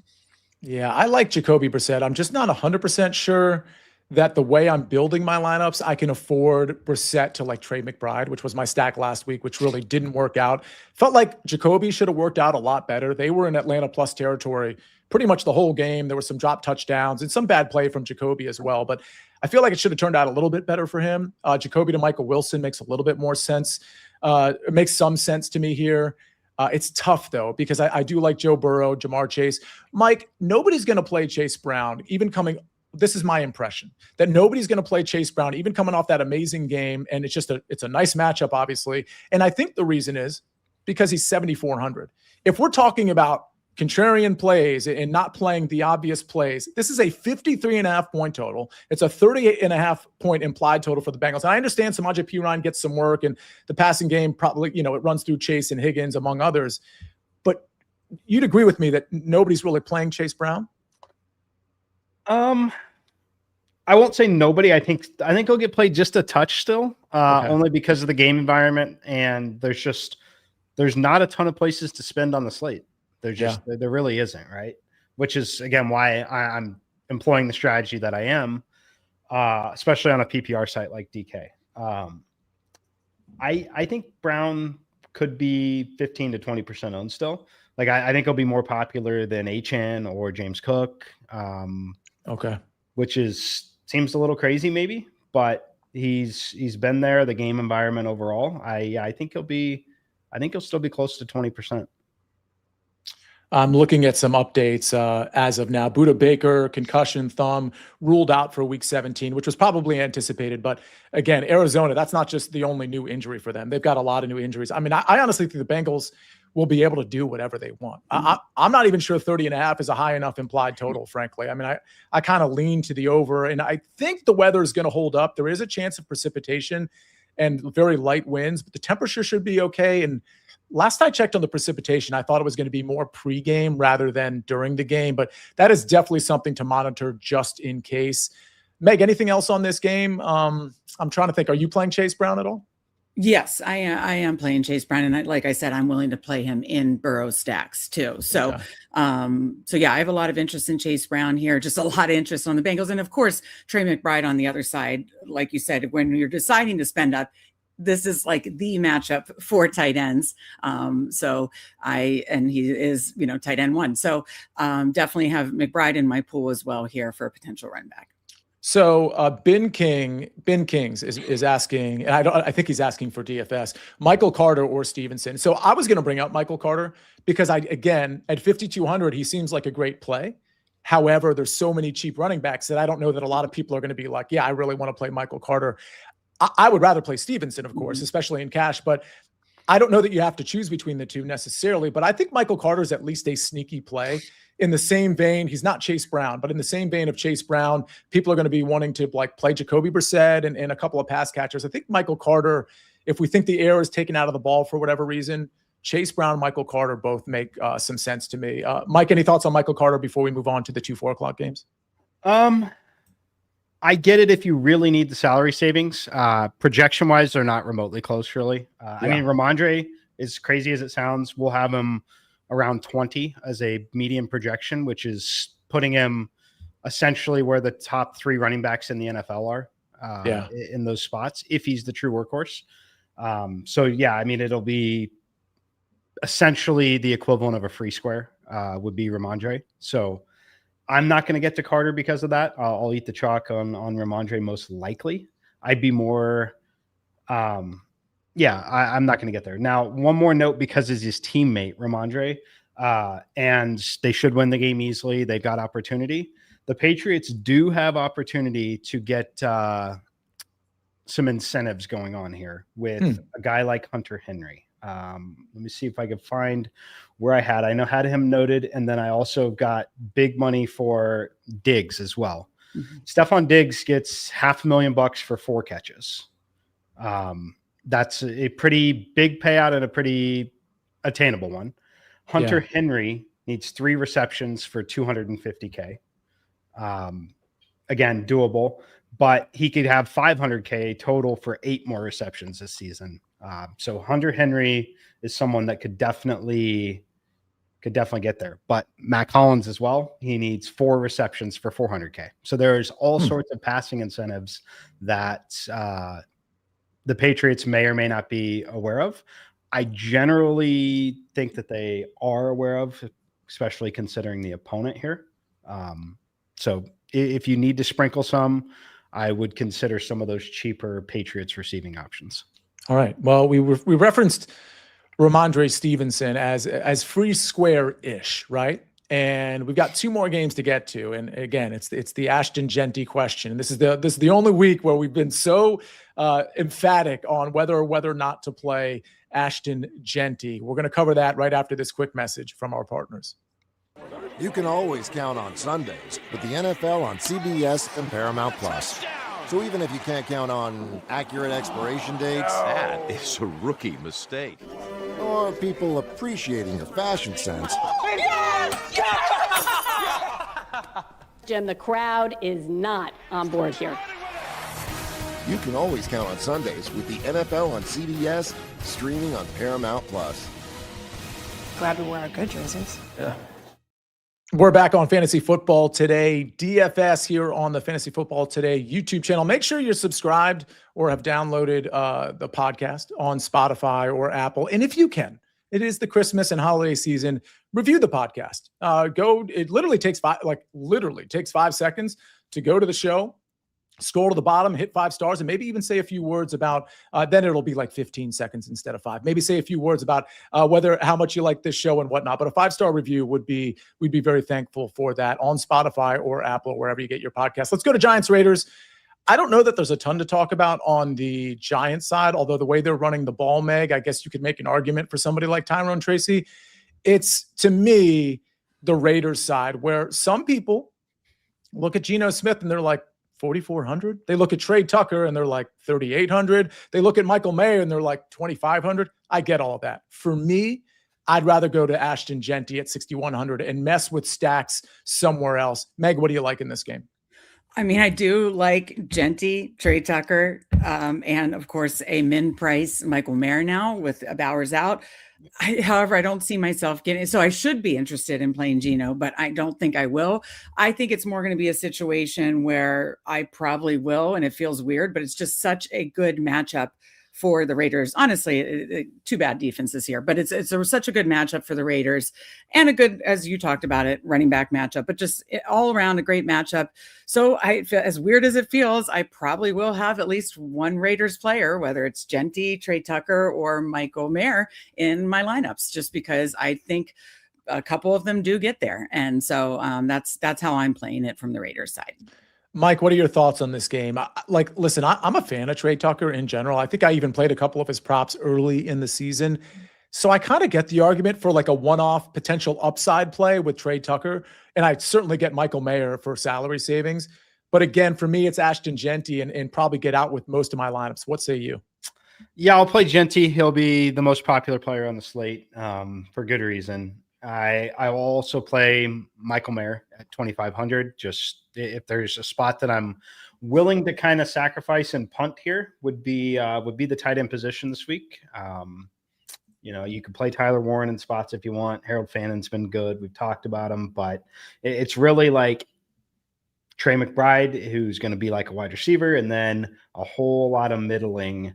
Yeah, I like Jacoby Brissett. I'm just not 100% sure that the way I'm building my lineups, I can afford Brissett to like Trey McBride, which was my stack last week, which really didn't work out. Felt like Jacoby should have worked out a lot better. They were in Atlanta plus territory pretty much the whole game. There were some drop touchdowns and some bad play from Jacoby as well, but I feel like it should have turned out a little bit better for him. Jacoby to Michael Wilson makes a little bit more sense. It makes some sense to me here. It's tough, though, because I do like Joe Burrow, Jamar Chase. Mike, nobody's going to play Chase Brown, even coming – this is my impression, that nobody's going to play Chase Brown, even coming off that amazing game, and it's a nice matchup, obviously. And I think the reason is because he's 7,400. If we're talking about contrarian plays and not playing the obvious plays, this is a 53.5 point total. It's a 38.5 point implied total for the Bengals. And I understand Samaje Perine gets some work and the passing game probably, it runs through Chase and Higgins, among others. But you'd agree with me that nobody's really playing Chase Brown? I won't say nobody. I think he'll get played just a touch still, only because of the game environment. And there's not a ton of places to spend on the slate. There really isn't, right? Which is, again, why I'm employing the strategy that I am, especially on a PPR site like DK. I think Brown could be 15 to 20% owned still. Like, I think he'll be more popular than Achane or James Cook. Okay. Which seems a little crazy maybe, but he's been there, the game environment overall. I think he'll still be close to 20%. I'm looking at some updates as of now. Budda Baker, concussion, thumb, ruled out for week 17, which was probably anticipated. But again, Arizona, that's not just the only new injury for them. They've got a lot of new injuries. I mean, I honestly think the Bengals will be able to do whatever they want. I'm not even sure 30.5 is a high enough implied total, frankly. I mean, I kind of lean to the over, and I think the weather is going to hold up. There is a chance of precipitation and very light winds, but the temperature should be okay. And last I checked on the precipitation, I thought it was going to be more pregame rather than during the game, but that is definitely something to monitor just in case. Meg, anything else on this game? I'm trying to think. Are you playing Chase Brown at all? Yes, I am playing Chase Brown, and like I said, I'm willing to play him in Burrow stacks too. So, yeah, I have a lot of interest in Chase Brown here. Just a lot of interest on the Bengals, and of course, Trey McBride on the other side. Like you said, when you're deciding to spend up, this is like the matchup for tight ends. And he is, tight end one. So, definitely have McBride in my pool as well here for a potential run back. So Ben Kings is asking, and I think he's asking for DFS, Michael Carter or Stevenson. So I was going to bring up Michael Carter because again, at 5,200, he seems like a great play. However, there's so many cheap running backs that I don't know that a lot of people are going to be like, yeah, I really want to play Michael Carter. I would rather play Stevenson, of course, especially in cash, but I don't know that you have to choose between the two necessarily, but I think Michael Carter is at least a sneaky play. In the same vein, he's not Chase Brown, but in the same vein of Chase Brown, people are going to be wanting to play Jacoby Brissett and a couple of pass catchers. I think Michael Carter, if we think the air is taken out of the ball for whatever reason, Chase Brown and Michael Carter both make some sense to me. Mike, any thoughts on Michael Carter before we move on to the 4 o'clock games? I get it if you really need the salary savings. Projection-wise, they're not remotely close, really. I mean, Ramondre, as crazy as it sounds, we'll have him around 20 as a median projection, which is putting him essentially where the top 3 running backs in the NFL are in those spots, if he's the true workhorse. I mean, it'll be essentially the equivalent of a free square would be Ramondre. So I'm not going to get to Carter because of that. I'll eat the chalk on Ramondre most likely. I'd be more I'm not going to get there. Now, one more note, because it's his teammate, Ramondre, and they should win the game easily. They've got opportunity. The Patriots do have opportunity to get some incentives going on here with a guy like Hunter Henry. Let me see if I can find where I had him noted. And then I also got big money for Diggs as well. Stephon Diggs gets $500,000 for 4 catches. That's a pretty big payout and a pretty attainable one. Hunter Henry needs 3 receptions for $250K. Again, doable, but he could have $500K total for 8 more receptions this season. So Hunter Henry is someone that could definitely could definitely get there. But Matt Collins as well, he needs 4 receptions for 400K. So there's all sorts of passing incentives that the Patriots may or may not be aware of. I generally think that they are aware of, especially considering the opponent here. So if you need to sprinkle some, I would consider some of those cheaper Patriots receiving options. All right. Well, we referenced Ramondre Stevenson as free square-ish, right? And we've got 2 more games to get to. And again, it's the Ashton Jeanty question. And this is the only week where we've been so emphatic on whether or not to play Ashton Jeanty. We're going to cover that right after this quick message from our partners. You can always count on Sundays with the NFL on CBS and Paramount Plus. So even if you can't count on accurate expiration dates, that is a rookie mistake, or people appreciating your fashion sense, Jim, the crowd is not on board here. you can always count on Sundays with the NFL on CBS, streaming on Paramount Plus. Glad we wear our good jerseys. Yeah. We're back on Fantasy Football Today, DFS here on the Fantasy Football Today YouTube channel. Make sure you're subscribed or have downloaded the podcast on Spotify or Apple. And if you can, it is the Christmas and holiday season, review the podcast. It literally takes 5 seconds to go to the show, scroll to the bottom, hit 5 stars, and maybe even say a few words about, then it'll be like 15 seconds instead of 5. Maybe say a few words about how much you like this show and whatnot. But a 5-star review we'd be very thankful for that on Spotify or Apple, wherever you get your podcast. Let's go to Giants Raiders. I don't know that there's a ton to talk about on the Giants side, although the way they're running the ball, Meg, I guess you could make an argument for somebody like Tyrone Tracy. It's, to me, the Raiders side, where some people look at Geno Smith and they're like, 4,400. They look at Trey Tucker and they're like 3,800. They look at Michael Mayer and they're like 2,500. I get all of that. For me, I'd rather go to Ashton Jeanty at 6,100 and mess with stacks somewhere else. Meg, what do you like in this game? I mean, I do like Jeanty, Trey Tucker, and of course a min price Michael Mayer now with Bowers out. However, I don't see myself getting, so I should be interested in playing Geno, but I don't think I will. I think it's more going to be a situation where I probably will, and it feels weird, but it's just such a good matchup for the Raiders. Honestly, too bad defense this year, but it's such a good matchup for the Raiders, and a good, as you talked about it, running back matchup, but just all around a great matchup. So as weird as it feels, I probably will have at least one Raiders player, whether it's Jeanty, Trey Tucker, or Michael Mayer in my lineups, just because I think a couple of them do get there. And so that's how I'm playing it from the Raiders side. Mike, what are your thoughts on this game? Listen, I'm a fan of Trey Tucker in general. I think I even played a couple of his props early in the season. So I kind of get the argument for like a one-off potential upside play with Trey Tucker. And I certainly get Michael Mayer for salary savings. But again, for me, it's Ashton Jeanty and probably get out with most of my lineups. What say you? Yeah, I'll play Jeanty. He'll be the most popular player on the slate for good reason. I will also play Michael Mayer at 2,500. Just if there's a spot that I'm willing to kind of sacrifice and punt here, would be the tight end position this week. You can play Tyler Warren in spots if you want. Harold Fannon's been good. We've talked about him, but it's really like Trey McBride, who's going to be like a wide receiver, and then a whole lot of middling.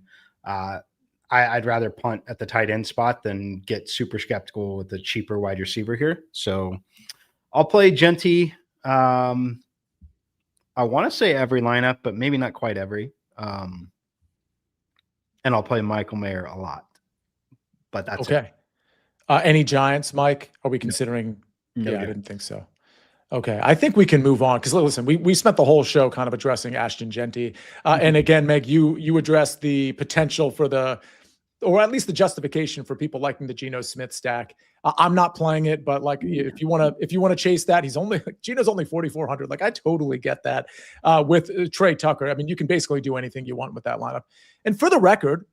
I'd rather punt at the tight end spot than get super skeptical with the cheaper wide receiver here. So I'll play Jeanty. I want to say every lineup, but maybe not quite every. And I'll play Michael Mayer a lot. But that's okay. Any Giants, Mike? Are we considering? No. Yeah, I didn't think so. Okay, I think we can move on because listen, we spent the whole show kind of addressing Ashton Jeanty, and again, Meg, you addressed the potential for or at least the justification for people liking the Geno Smith stack. I'm not playing it, but like if you want to chase that, Geno's only 4,400. Like I totally get that with Trey Tucker. I mean, you can basically do anything you want with that lineup. And for the record,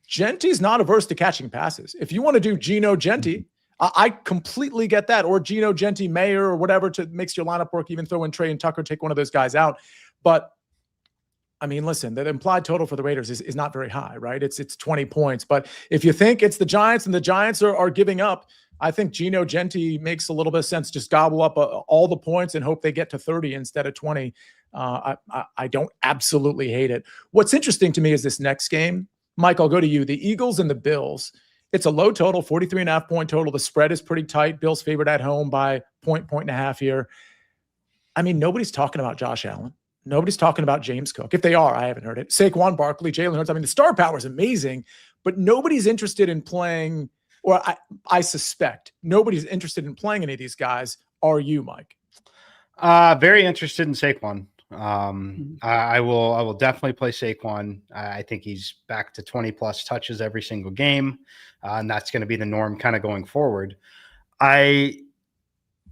Jeanty's not averse to catching passes. If you want to do Geno Jeanty, I completely get that, or Geno Jeanty Mayer or whatever to makes your lineup work. Even throw in Trey and Tucker, take one of those guys out, but. I mean, listen, the implied total for the Raiders is not very high, right? It's 20 points. But if you think it's the Giants and the Giants are giving up I think Geno Genti makes a little bit of sense. Just gobble up all the points and hope they get to 30 instead of 20. I don't absolutely hate it. What's interesting to me is this next game. Mike, I'll go to you. The Eagles and the Bills. It's a low total, 43.5 point total. The spread is pretty tight. Bills favored at home by point and a half here. I mean, nobody's talking about Josh Allen. Nobody's talking about James Cook. If they are, I haven't heard it. Saquon Barkley, Jalen Hurts. I mean, the star power is amazing, but nobody's interested in playing, or I suspect nobody's interested in playing any of these guys. Are you, Mike? Very interested in Saquon. I will definitely play Saquon. I think he's back to 20 plus touches every single game. And that's going to be the norm kind of going forward. There's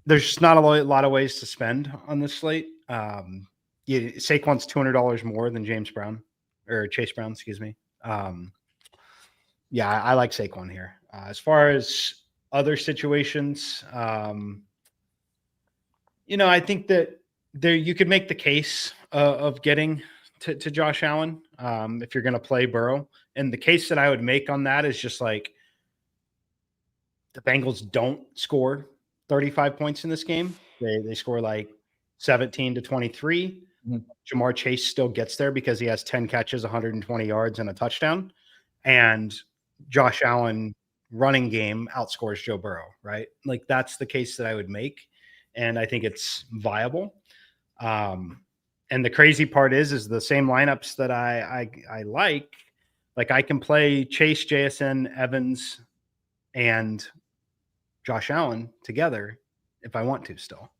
just not a lot of ways to spend on this slate. Saquon's $200 more than Chase Brown, excuse me. Yeah, I like Saquon here. As far as other situations, I think that you could make the case of getting to Josh Allen if you're going to play Burrow. And the case that I would make on that is just like the Bengals don't score 35 points in this game. They score like 17 to 23. Mm-hmm. Jamar Chase still gets there because he has 10 catches, 120 yards, and a touchdown. And Josh Allen running game outscores Joe Burrow, right? Like that's the case that I would make. And I think it's viable. And the crazy part is the same lineups that I like I can play Chase, JSN, Evans, and Josh Allen together if I want to still.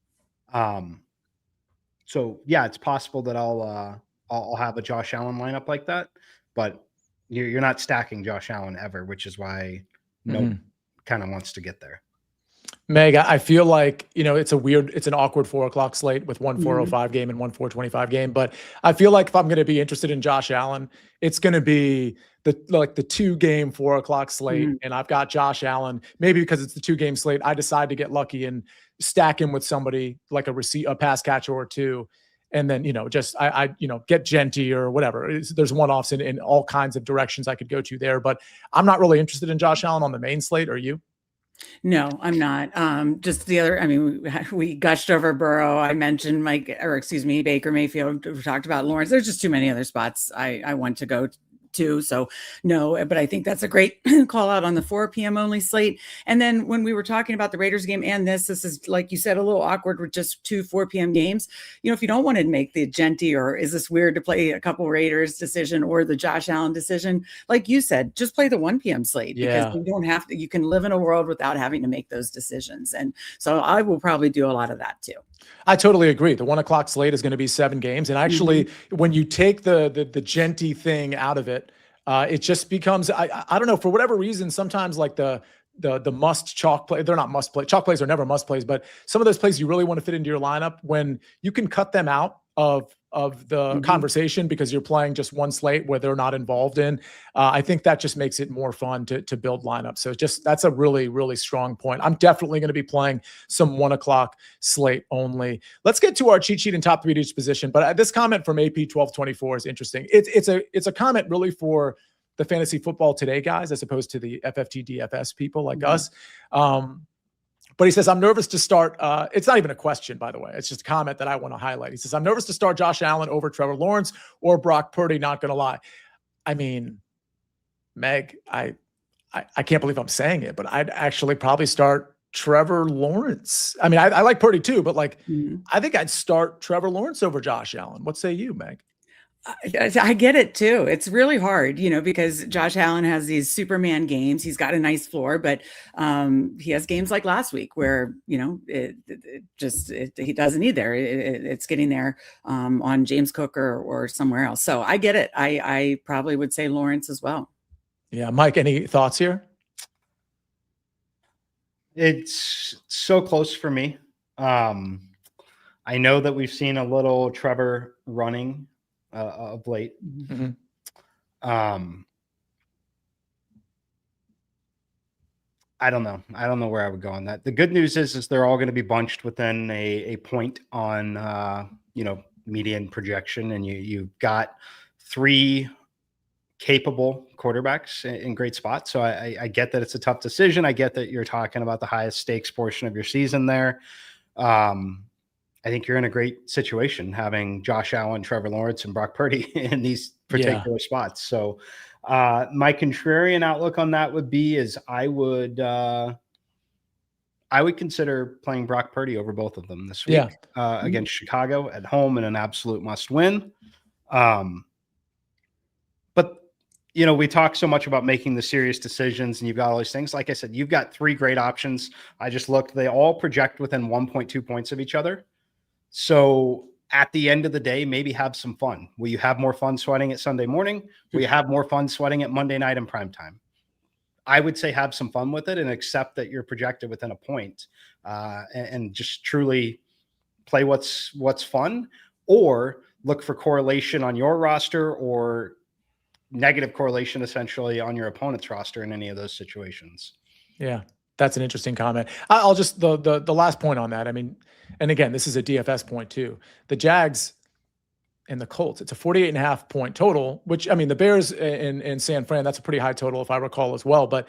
So yeah, it's possible that I'll have a Josh Allen lineup like that, but you're not stacking Josh Allen ever, which is why no one kind of wants to get there. Meg, I feel like, it's an awkward 4:00 slate with one 4:05 game and one 4:25 game. But I feel like if I'm going to be interested in Josh Allen, it's going to be the 2-game 4:00 slate. And I've got Josh Allen, maybe because it's the 2-game slate. I decide to get lucky and stack him with somebody like a pass catcher or two. And then, I get Genti or whatever. There's one-offs in all kinds of directions I could go to there. But I'm not really interested in Josh Allen on the main slate. Are you? No, I'm not. Just the other, we gushed over Burrow. I mentioned Baker Mayfield. We talked about Lawrence. There's just too many other spots I want to go to. So no, but I think that's a great call out on the 4 p.m. only slate. And then when we were talking about the Raiders game and this is, like you said, a little awkward with just 2 4 p.m. games. If you don't want to make the Genti or is this weird to play a couple Raiders decision or the Josh Allen decision, like you said, just play the 1 p.m. slate because you don't have to, you can live in a world without having to make those decisions. And so I will probably do a lot of that too. I totally agree. The 1:00 slate is going to be 7 games. And actually, when you take the Genti thing out of it, it just becomes, I don't know, for whatever reason, sometimes like the must chalk play, they're not must play. Chalk plays are never must plays, but some of those plays you really want to fit into your lineup when you can cut them out of the conversation because you're playing just one slate where they're not involved in. I think that just makes it more fun to build lineups. So that's a really, really strong point. I'm definitely going to be playing some 1:00 slate only. Let's get to our cheat sheet and top 3 to each position. But this comment from AP 1224 is interesting. It's a comment really for the fantasy football today guys, as opposed to the FFT DFS people like us. But he says, I'm nervous to start. It's not even a question, by the way. It's just a comment that I want to highlight. He says, I'm nervous to start Josh Allen over Trevor Lawrence or Brock Purdy. Not going to lie. I mean, Meg, I can't believe I'm saying it, but I'd actually probably start Trevor Lawrence. I mean, I like Purdy too, but I think I'd start Trevor Lawrence over Josh Allen. What say you, Meg? I get it too. It's really hard, because Josh Allen has these Superman games. He's got a nice floor, but he has games like last week where, he doesn't either. It's getting there on James Cook or somewhere else. So I get it. I probably would say Lawrence as well. Yeah. Mike, any thoughts here? It's so close for me. I know that we've seen a little Trevor running of late. I don't know. I don't know where I would go on that. The good news is they're all going to be bunched within a point on, median projection. And you've got 3 capable quarterbacks in great spots. So I get that it's a tough decision. I get that you're talking about the highest stakes portion of your season there. I think you're in a great situation having Josh Allen, Trevor Lawrence, and Brock Purdy in these particular spots. So my contrarian outlook on that would be is I would consider playing Brock Purdy over both of them this week against Chicago at home in an absolute must win. But we talk so much about making the serious decisions, and you've got all these things. Like I said, you've got 3 great options. I just looked; they all project within 1.2 points of each other. So at the end of the day, maybe have some fun. Will you have more fun sweating it Sunday morning? Will you have more fun sweating it Monday night in prime time? I would say have some fun with it and accept that you're projected within a point, and just truly play what's fun, or look for correlation on your roster or negative correlation essentially on your opponent's roster in any of those situations. Yeah, that's an interesting comment. I'll just, the last point on that. I mean, and again, this is a DFS point too. The Jags and the Colts, it's a 48.5 point total, which, I mean, the Bears in San Fran, that's a pretty high total if I recall as well. But,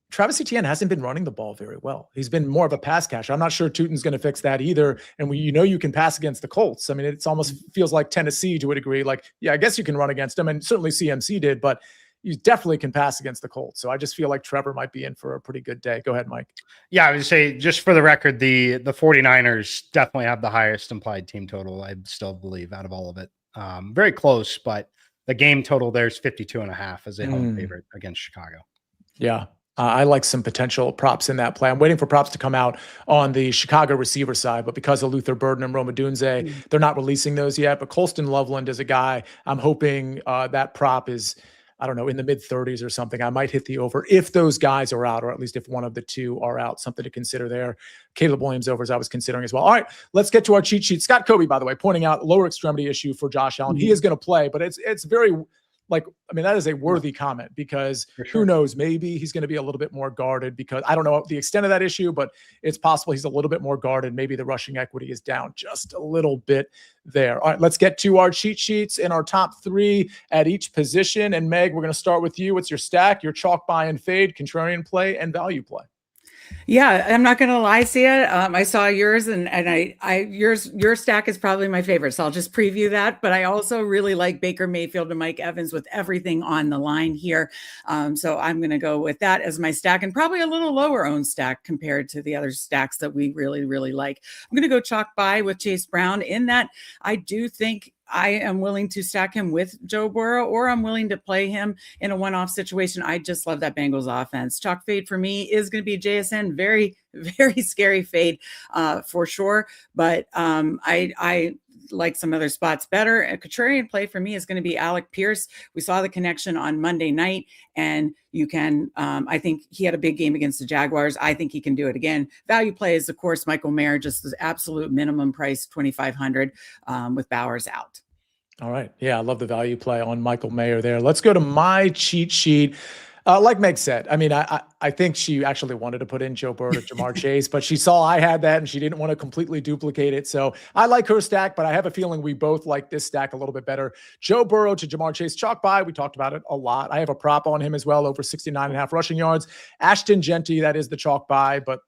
Travis Etienne hasn't been running the ball very well. He's been more of a pass catcher. I'm not sure Tutin's going to fix that either. And you can pass against the Colts. I mean, it's almost feels like Tennessee to a degree. Like, yeah, I guess you can run against them, and certainly CMC did, but you definitely can pass against the Colts. So I just feel like Trevor might be in for a pretty good day. Go ahead, Mike. Yeah, I would say, just for the record, the 49ers definitely have the highest implied team total, I still believe, out of all of it. Very close, but the game total there's 52.5 as a home favorite against Chicago. Yeah. I like some potential props in that play. I'm waiting for props to come out on the Chicago receiver side, but because of Luther Burden and Roma Dunze, they're not releasing those yet. But Colston Loveland is a guy I'm hoping that prop is, I don't know, in the mid 30s or something. I might hit the over if those guys are out, or at least if one of the two are out. Something to consider there. Caleb Williams overs I was considering as well. All right, let's get to our cheat sheet. Scott Kobe, by the way, pointing out lower extremity issue for Josh Allen. He is going to play, but it's very, that is a worthy comment, because who knows, maybe he's going to be a little bit more guarded, because I don't know the extent of that issue, but it's possible he's a little bit more guarded. Maybe the rushing equity is down just a little bit there. All right, let's get to our cheat sheets and our top 3 at each position. And Meg, we're going to start with you. What's your stack, your chalk, buy and fade, contrarian play, and value play? Yeah, I'm not going to lie, Sia. I saw yours, and your stack is probably my favorite. So I'll just preview that. But I also really like Baker Mayfield and Mike Evans with everything on the line here. So I'm going to go with that as my stack, and probably a little lower owned stack compared to the other stacks that we really, really like. I'm going to go chalk buy with Chase Brown, in that I do think I am willing to stack him with Joe Burrow, or I'm willing to play him in a one-off situation. I just love that Bengals offense. Chalk fade for me is going to be JSN. Very, very scary fade for sure. But I like some other spots better. A contrarian play for me is going to be Alec Pierce. We saw the connection on Monday night, and you can, I think he had a big game against the Jaguars. I think he can do it again. Value play is, of course, Michael Mayer, just the absolute minimum price, $2,500 with Bowers out. All right. Yeah, I love the value play on Michael Mayer there. Let's go to my cheat sheet. Like Meg said, I mean, I think she actually wanted to put in Joe Burrow or Jamar Chase, but she saw I had that and she didn't want to completely duplicate it. So I like her stack, but I have a feeling we both like this stack a little bit better. Joe Burrow to Jamar Chase, chalk buy. We talked about it a lot. I have a prop on him as well, over 69.5 rushing yards. Ashton Genty, that is the chalk buy, but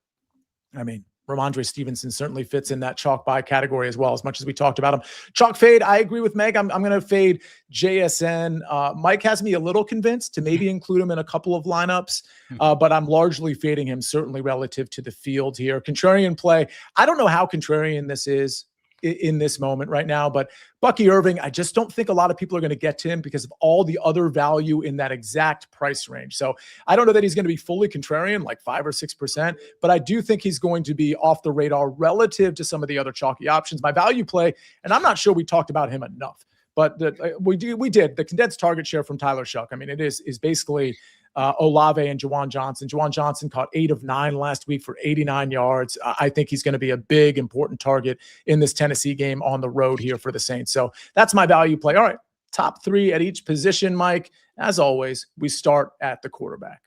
I mean, Ramondre Stevenson certainly fits in that chalk buy category as well, as much as we talked about him. Chalk fade, I agree with Meg. I'm going to fade JSN. Mike has me a little convinced to maybe include him in a couple of lineups, but I'm largely fading him, certainly relative to the field here. Contrarian play, I don't know how contrarian this is in this moment right now, but Bucky Irving, I just don't think a lot of people are going to get to him because of all the other value in that exact price range. So I don't know that he's going to be fully contrarian, like 5 or 6%, but I do think he's going to be off the radar relative to some of the other chalky options. My value play, and I'm not sure we talked about him enough, but we did the condensed target share from Tyler Shoup. I mean, it is basically Olave and Juwan Johnson. Juwan Johnson caught 8 of 9 last week for 89 yards. I think he's going to be a big, important target in this Tennessee game on the road here for the Saints. So that's my value play. All right, top 3 at each position, Mike. As always, we start at the quarterback.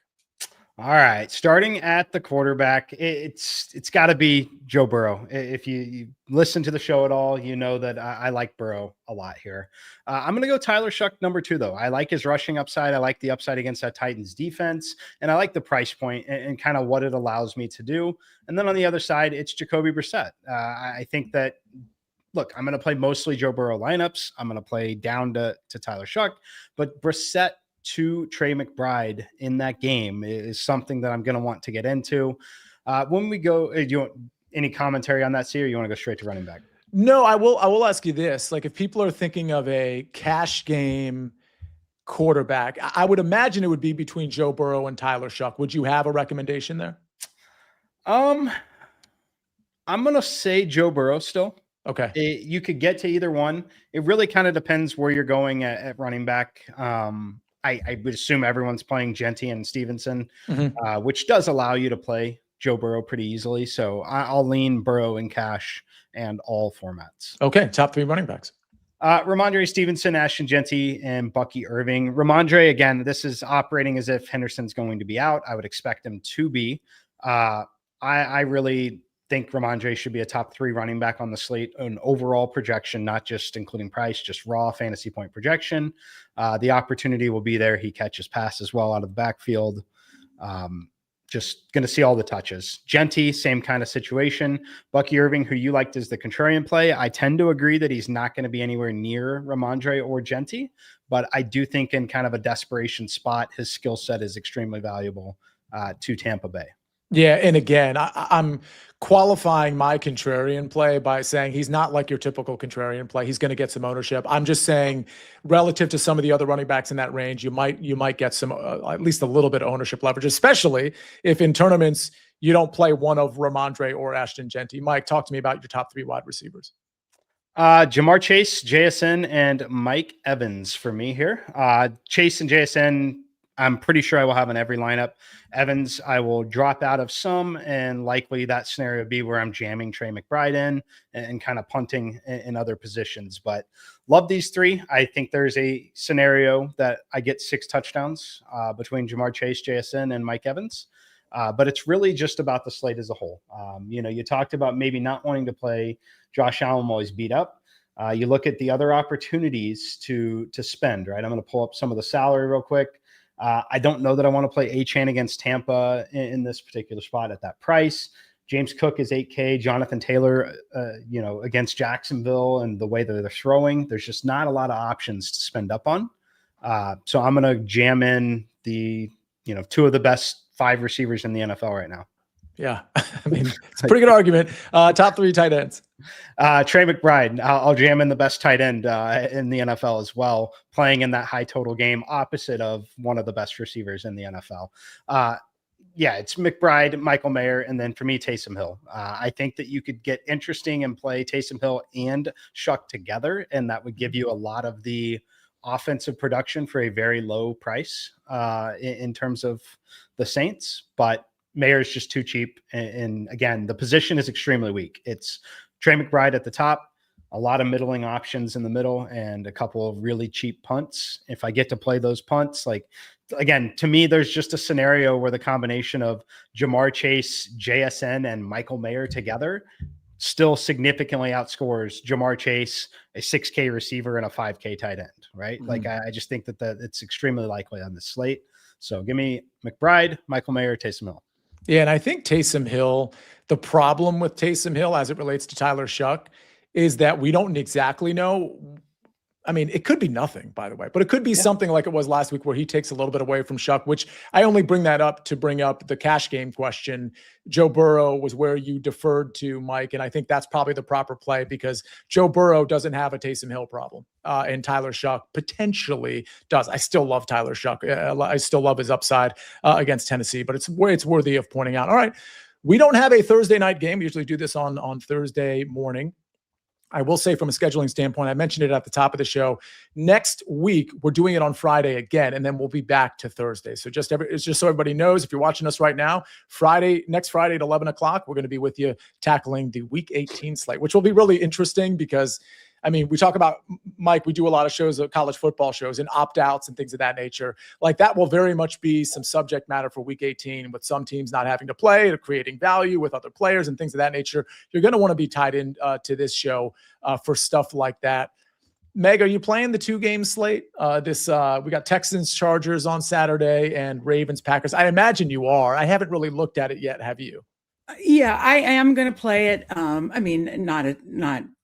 All right, starting at the quarterback, it's got to be Joe Burrow. If you listen to the show at all, you know that I like Burrow a lot here. I'm going to go Tyler Shoup number 2, though. I like his rushing upside. I like the upside against that Titans defense, and I like the price point and kind of what it allows me to do. And then on the other side, it's Jacoby Brissett. I think that, look, I'm going to play mostly Joe Burrow lineups. I'm going to play down to Tyler Shoup, but Brissett to Trey McBride in that game is something that I'm going to want to get into. When we go, do you want any commentary on that, Sia, or you want to go straight to running back? No, I will ask you this. Like, if people are thinking of a cash game quarterback, I would imagine it would be between Joe Burrow and Tyler Shoup. Would you have a recommendation there? I'm going to say Joe Burrow still. Okay. You could get to either one. It really kind of depends where you're going at running back. I would assume everyone's playing Genty and Stevenson, which does allow you to play Joe Burrow pretty easily. So I'll lean Burrow in cash and all formats. Okay. Top 3 running backs. Ramondre Stevenson, Ashton Genty, and Bucky Irving. Ramondre, again, this is operating as if Henderson's going to be out. I would expect him to be. I really think Ramondre should be a top 3 running back on the slate, an overall projection, not just including price, just raw fantasy point projection. The opportunity will be there. He catches passes well out of the backfield. Just going to see all the touches. Genty, same kind of situation. Bucky Irving, who you liked as the contrarian play, I tend to agree that he's not going to be anywhere near Ramondre or Genty, but I do think in kind of a desperation spot, his skill set is extremely valuable to Tampa Bay. Yeah, and again, I'm qualifying my contrarian play by saying he's not like your typical contrarian play. He's going to get some ownership. I'm just saying, relative to some of the other running backs in that range, you might get some at least a little bit of ownership leverage, especially if in tournaments you don't play one of Ramondre or Ashton Genty. Mike, talk to me about your top 3 wide receivers. Jamar Chase, JSN, and Mike Evans for me here. Chase and JSN, I'm pretty sure I will have in every lineup. Evans, I will drop out of some, and likely that scenario would be where I'm jamming Trey McBride in and kind of punting in other positions. But love these 3. I think there's a scenario that I get 6 touchdowns between Jamar Chase, JSN, and Mike Evans. But it's really just about the slate as a whole. You talked about maybe not wanting to play Josh Allen while he's beat up. You look at the other opportunities to spend, right? I'm going to pull up some of the salary real quick. I don't know that I want to play A-Chain against Tampa in this particular spot at that price. James Cook is $8K. Jonathan Taylor, against Jacksonville and the way that they're throwing, there's just not a lot of options to spend up on. So I'm going to jam in the, 2 of the best 5 receivers in the NFL right now. Yeah. I mean, it's a pretty good argument. Top 3 tight ends. Trey McBride. I'll jam in the best tight end in the NFL as well, playing in that high total game opposite of one of the best receivers in the NFL. It's McBride, Michael Mayer, and then for me, Taysom Hill. I think that you could get interesting and play Taysom Hill and Shoup together, and that would give you a lot of the offensive production for a very low price in terms of the Saints. But Mayer is just too cheap. And again, the position is extremely weak. It's Trey McBride at the top, a lot of middling options in the middle, and a couple of really cheap punts. If I get to play those punts, again, to me, there's just a scenario where the combination of Jamar Chase, JSN, and Michael Mayer together still significantly outscores Jamar Chase, a 6K receiver, and a 5K tight end, right? Mm-hmm. I just think that it's extremely likely on this slate. So give me McBride, Michael Mayer, Taysom Hill. Yeah, and I think Taysom Hill, the problem with Taysom Hill as it relates to Tyler Shoup is that we don't exactly know. I mean, it could be nothing, by the way, but it could be something like it was last week where he takes a little bit away from Shoup, which I only bring that up to bring up the cash game question. Joe Burrow was where you deferred to, Mike, and I think that's probably the proper play because Joe Burrow doesn't have a Taysom Hill problem, and Tyler Shoup potentially does. I still love Tyler Shoup. I still love his upside against Tennessee, but it's worthy of pointing out. All right, we don't have a Thursday night game. We usually do this on Thursday morning. I will say from a scheduling standpoint, I mentioned it at the top of the show. Next week, we're doing it on Friday again, and then we'll be back to Thursday. So it's just so everybody knows, if you're watching us right now, next Friday at 11 o'clock, we're going to be with you tackling the Week 18 slate, which will be really interesting because I mean, we talk about, Mike, we do a lot of shows, college football shows, and opt-outs and things of that nature. Like that will very much be some subject matter for week 18, with some teams not having to play, to creating value with other players and things of that nature. You're going to want to be tied in to this show for stuff like that. Meg, are you playing the 2-game slate? We got Texans Chargers on Saturday and Ravens Packers. I imagine you are. I haven't really looked at it yet. Have you? Yeah, I am going to play it. I mean, not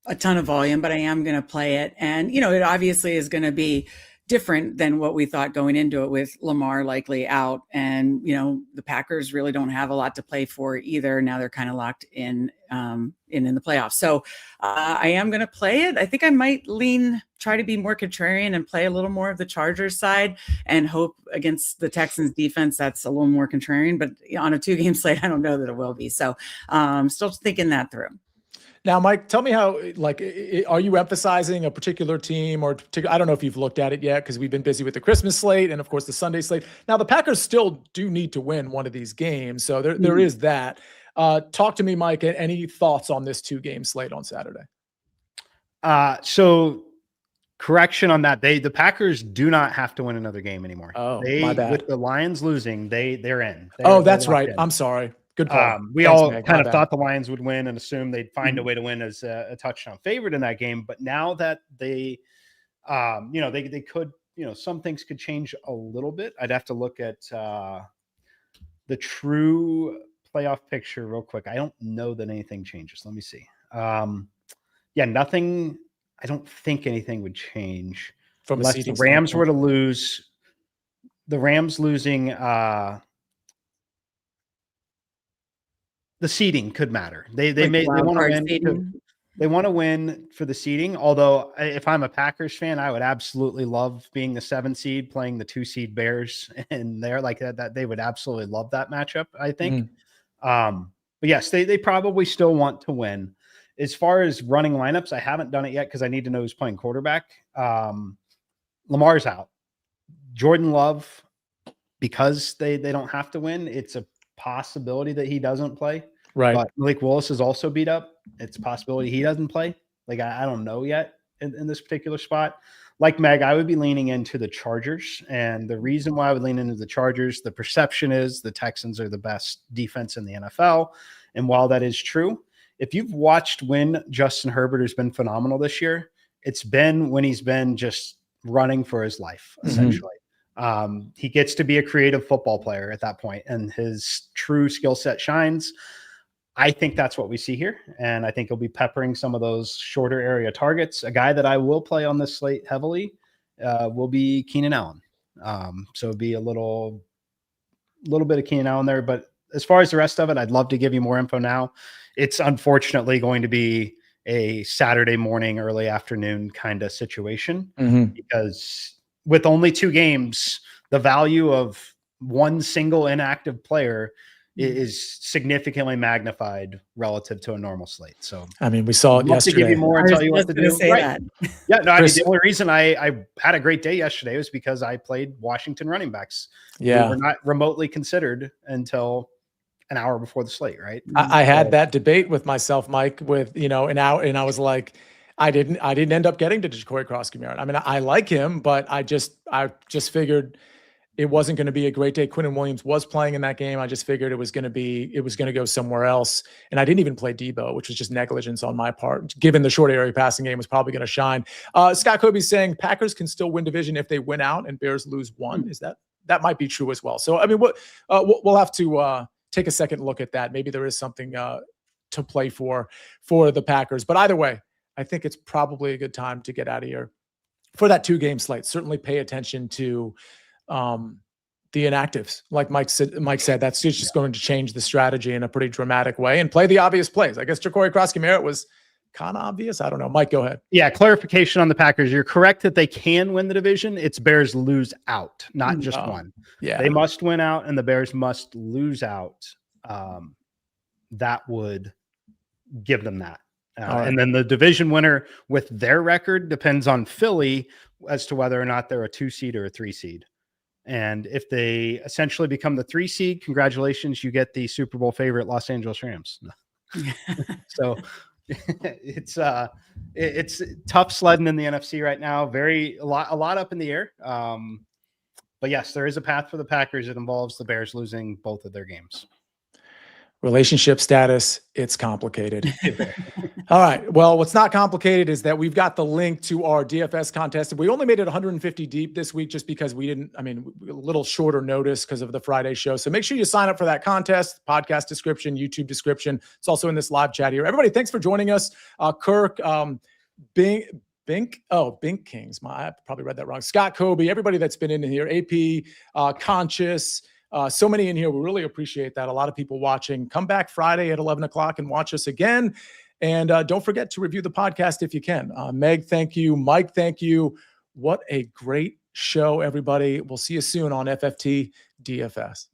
a ton of volume, but I am going to play it. And, it obviously is going to be different than what we thought going into it, with Lamar likely out. And, the Packers really don't have a lot to play for either. Now they're kind of locked in the playoffs. So I am going to play it. I think I might try to be more contrarian and play a little more of the Chargers side, and hope against the Texans defense that's a little more contrarian. But on a 2-game slate, I don't know that it will be. So still thinking that through. Now, Mike, tell me how, are you emphasizing a particular team or I don't know if you've looked at it yet, because we've been busy with the Christmas slate and, of course, the Sunday slate. Now, the Packers still do need to win one of these games. So there is that. Talk to me, Mike, any thoughts on this 2-game slate on Saturday? So correction on that. The Packers do not have to win another game anymore. Oh, my bad. With the Lions losing, they're in. That's right. I'm sorry. Good point. We all kind of thought the Lions would win and assumed they'd find a way to win as a touchdown favorite in that game. But now that they could, some things could change a little bit. I'd have to look at the true playoff picture real quick. I don't know that anything changes. Let me see. Nothing. I don't think anything would change unless the Rams were to lose. The Rams losing. The seeding could matter. They want to win. They want to win for the seeding. Although, if I'm a Packers fan, I would absolutely love being the 7 seed playing the 2 seed Bears, and they're like that. They would absolutely love that matchup, I think. But yes, they probably still want to win. As far as running lineups, I haven't done it yet because I need to know who's playing quarterback. Lamar's out. Jordan Love, because they don't have to win, it's a possibility that he doesn't play. Right. But Malik Willis is also beat up. It's a possibility he doesn't play. I don't know yet in this particular spot. Like Meg, I would be leaning into the Chargers. And the reason why I would lean into the Chargers, the perception is the Texans are the best defense in the NFL. And while that is true, if you've watched when Justin Herbert has been phenomenal this year, it's been when he's been just running for his life, essentially. He gets to be a creative football player at that point, and his true skill set shines. I think that's what we see here, and I think he'll be peppering some of those shorter area targets. A guy that I will play on this slate heavily will be Keenan Allen. So it'll be a little bit of Keenan Allen there, but as far as the rest of it, I'd love to give you more info now. It's unfortunately going to be a Saturday morning, early afternoon kind of situation because with only 2 games, the value of one single inactive player is significantally magnified relative to a normal slate. So, I mean, we saw it yesterday. To give you more and tell you what to do. Right. Yeah, no, I mean, the only reason I had a great day yesterday was because I played Washington running backs. Yeah. Who were not remotely considered until an hour before the slate, right? I had that debate with myself, Mike, with, and I was like, I didn't end up getting to Jacory Cross-Camara. I mean, I like him, but I just figured it wasn't going to be a great day. Quinnen Williams was playing in that game. I just figured it was going to go somewhere else. And I didn't even play Debo, which was just negligence on my part, given the short area passing game was probably going to shine. Scott Kobe's saying Packers can still win division if they win out and Bears lose 1. Is that might be true as well. So, I mean, we'll have to take a second look at that. Maybe there is something to play for the Packers, but either way, I think it's probably a good time to get out of here for that 2-game slate. Certainly pay attention to the inactives. Like Mike said, that's just going to change the strategy in a pretty dramatic way and play the obvious plays. I guess Jacory Cross-Camara was kind of obvious. I don't know. Mike, go ahead. Yeah. Clarification on the Packers. You're correct that they can win the division. It's Bears lose out, not just one. Yeah. They must win out and the Bears must lose out. That would give them that. Right. And then the division winner with their record depends on Philly as to whether or not they're a 2 seed or a 3 seed. And if they essentially become the 3 seed, congratulations, you get the Super Bowl favorite Los Angeles Rams. So It's tough sledding in the NFC right now. A lot up in the air. But yes, there is a path for the Packers. It involves the Bears losing both of their games. Relationship status, it's complicated. All right. Well, what's not complicated is that we've got the link to our DFS contest. We only made it 150 deep this week just because a little shorter notice because of the Friday show. So make sure you sign up for that contest, podcast description, YouTube description. It's also in this live chat here. Everybody, thanks for joining us. Kirk, Bink Kings. I probably read that wrong. Scott Kobe, everybody that's been in here, AP, Conscious, so many in here. We really appreciate that. A lot of people watching. Come back Friday at 11 o'clock and watch us again. And don't forget to review the podcast if you can. Meg, thank you. Mike, thank you. What a great show, everybody. We'll see you soon on FFT DFS.